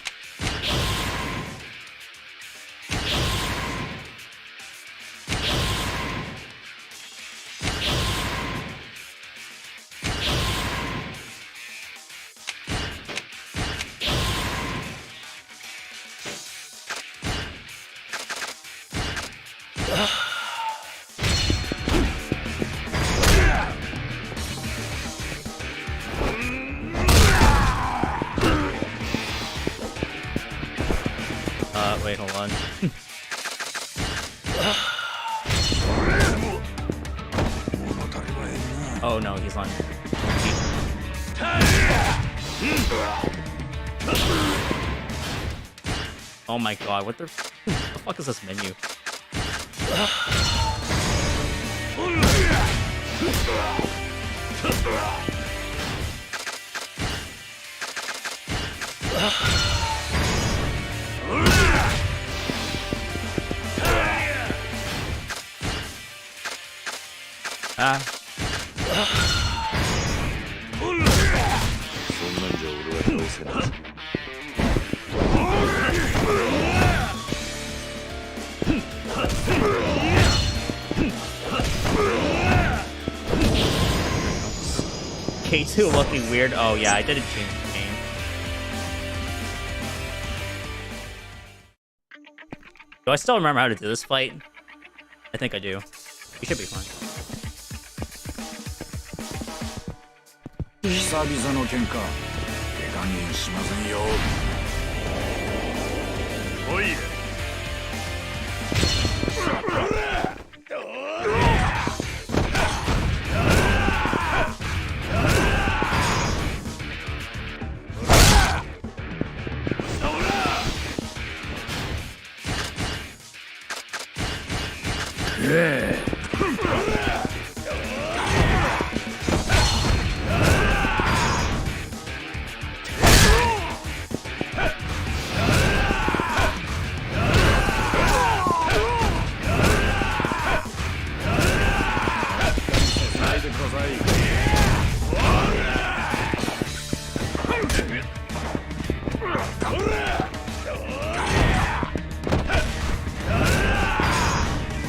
S1: Wait, hold on. Oh no, he's on. Oh my god, what the fuck is this menu? K2 looking weird. Oh yeah, I didn't change the game. Do I still remember how to do this fight? I think I do. We should be fine.
S2: 久々の喧嘩、怪我人しませんよ。おい。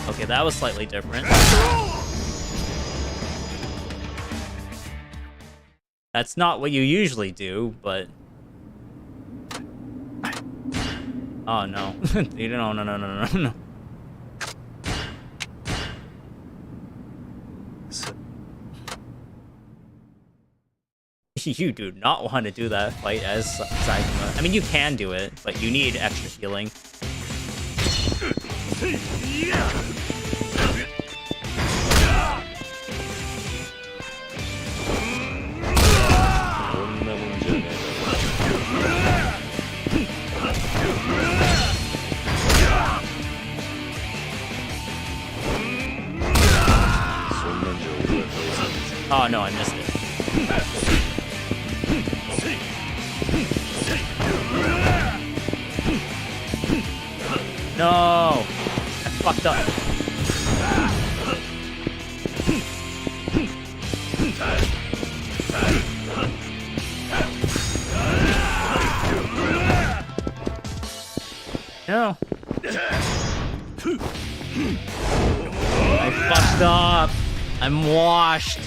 S1: Okay, that was slightly different. That's not what you usually do, but... Oh no. No. You do not want to do that fight as Saitama. I mean, you can do it, but you need extra healing. Oh no, I missed it. No! I fucked up. No. I fucked up. I'm washed.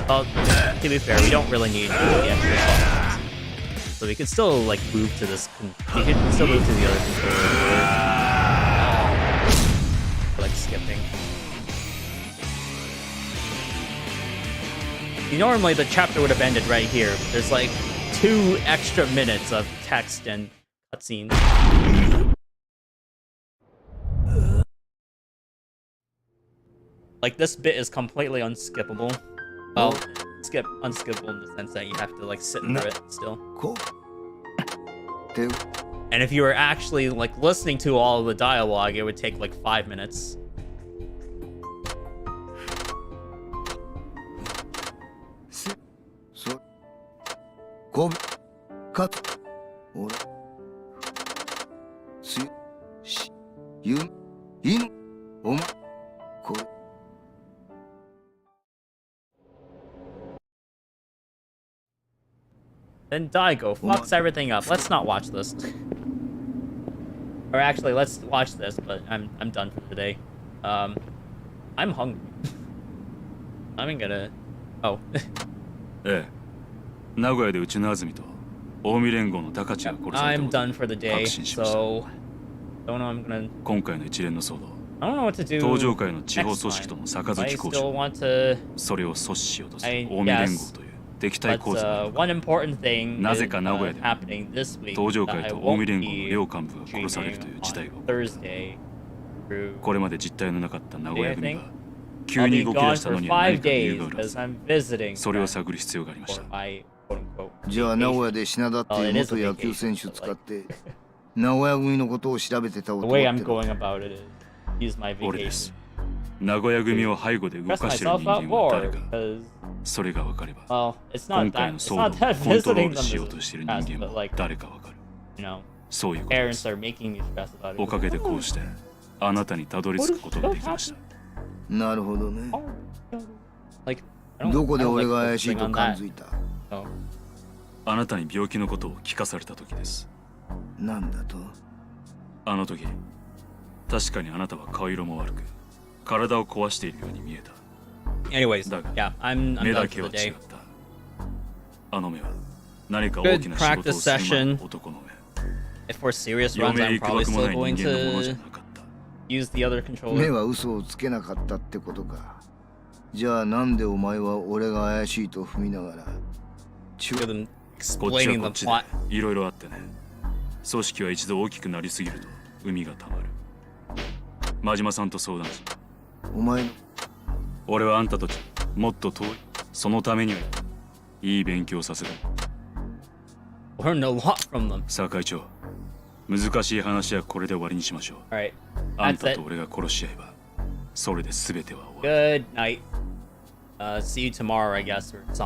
S1: Well, to be fair, we don't really need the extra buttons. So we could still, like, move to this... We could still move to the other controller. Like, skipping. Normally, the chapter would have ended right here, but there's, like, 2 extra minutes of text and cutscenes. Like, this bit is completely unskippable. Well, unskippable in the sense that you have to, like, sit through it still.
S2: Cool.
S1: And if you were actually, like, listening to all of the dialogue, it would take, like, 5 minutes.
S2: こぶかおらつしゆいぬおまこれ
S1: Then Daigo fucks everything up. Let's not watch this. Or actually, let's watch this, but I'm done for today. I'm hungry. I'm gonna... Oh.
S3: ええ。名古屋でうちの安住と近江連合の高知が殺された
S1: I'm
S3: こと
S1: done for the day,
S3: 確信しました。
S1: so... Don't know I'm gonna...
S3: 今回の一連の騒動、
S1: I don't know what to do
S3: 東上界の地方
S1: next
S3: 組織
S1: time.
S3: との
S1: I
S3: 杯交
S1: still
S3: 渉、
S1: want to...
S3: それを阻止しようとする
S1: I
S3: 近江連合
S1: guess,
S3: という敵対
S1: But
S3: 構図があるのか
S1: one important thing
S3: な
S1: is
S3: ぜか名古屋で
S1: happening this week
S3: 東上
S1: that
S3: 界
S1: I
S3: と近
S1: won't
S3: 江連合の
S1: be
S3: 両幹部が殺されるという
S1: streaming
S3: 事態
S1: on
S3: が
S1: Thursday through...
S3: これまで実態のなかった名古屋組が
S1: I'll
S3: 急に
S1: be
S3: 動き出
S1: gone
S3: した
S1: for
S3: のには何
S1: 5
S3: か理由
S1: days
S3: があるは
S1: because
S3: ず。
S1: I'm visiting
S3: それを
S1: them
S3: 探る必要がありまし
S1: for
S3: た。
S1: my quote-unquote
S2: じゃあ名古
S1: vacation.
S2: 屋で品田ってい
S1: Well,
S2: う
S1: it is
S2: 元
S1: a
S2: 野球
S1: vacation,
S2: 選手
S1: but
S2: 使
S1: like...
S2: って名古屋組のことを調べてた
S1: The
S2: 男っ
S1: way
S2: て
S1: I'm
S2: の
S1: going about it is use my
S3: 俺で
S1: vacation.
S3: す。名古屋組を背後で動
S1: Stress
S3: かしてる
S1: myself
S3: 人
S1: out
S3: 間は誰
S1: more
S3: か。
S1: because
S3: それが分かれば、
S1: well, it's
S3: 今
S1: not
S3: 回
S1: that
S3: の
S1: it's
S3: 騒動
S1: not
S3: を
S1: that
S3: コントロー
S1: visiting
S3: ル
S1: them
S3: しよ
S1: is
S3: うとしている
S1: fast,
S3: 人間
S1: but
S3: も
S1: like
S3: 誰か分かる。
S1: you know,
S3: そういうことで
S1: parents
S3: す。
S1: are making me stress about it.
S3: おかげでこうしてあなたにたどり着くことができました。
S2: なるほどね
S1: Like, I don't,
S2: どこで
S1: I don't
S2: 俺
S1: like
S2: が怪しい
S1: focusing
S2: と
S1: on
S2: 感
S1: that.
S2: づいた
S1: So,
S3: あなたに病気のことを聞かされた時です。
S2: なんだと
S3: あの時、確かにあなたは顔色も悪く、体を壊しているように見えた。
S1: anyways,
S3: だが、
S1: yeah, I'm
S3: 目
S1: done
S3: だ
S1: for
S3: けは
S1: the
S3: 違っ
S1: day.
S3: た。あの目は何か大
S1: Good
S3: きな仕事を
S1: practice
S3: する前
S1: session.
S3: の男の目。
S1: If we're serious
S3: 余
S1: runs,
S3: 命
S1: I'm
S3: いくば
S1: probably
S3: くもな
S1: still
S3: い
S1: going
S3: 人間のものじゃ
S1: to
S3: なかった。
S1: use the other
S2: 目
S1: controller.
S2: は嘘をつけなかったってことかじゃあなんでお前は俺が怪しいと踏みながら
S1: Rather than
S3: こっちは
S1: explaining
S3: こっ
S1: the
S3: ちで
S1: plot.
S3: いろいろあってね。組織は一度大きくなりすぎると海がたまる。真島さんと相談し、
S2: お前の
S3: 俺はあんたたちもっと遠い。そのためにはいい勉強させる。
S1: Learned a lot from them.
S3: さあ会長、難しい話はこれで終わりにしましょう。
S1: All right,
S3: あん
S1: that's
S3: た
S1: it.
S3: と俺が殺し合えば、それで全ては終わる。
S1: Good night. See you tomorrow, I guess, or something.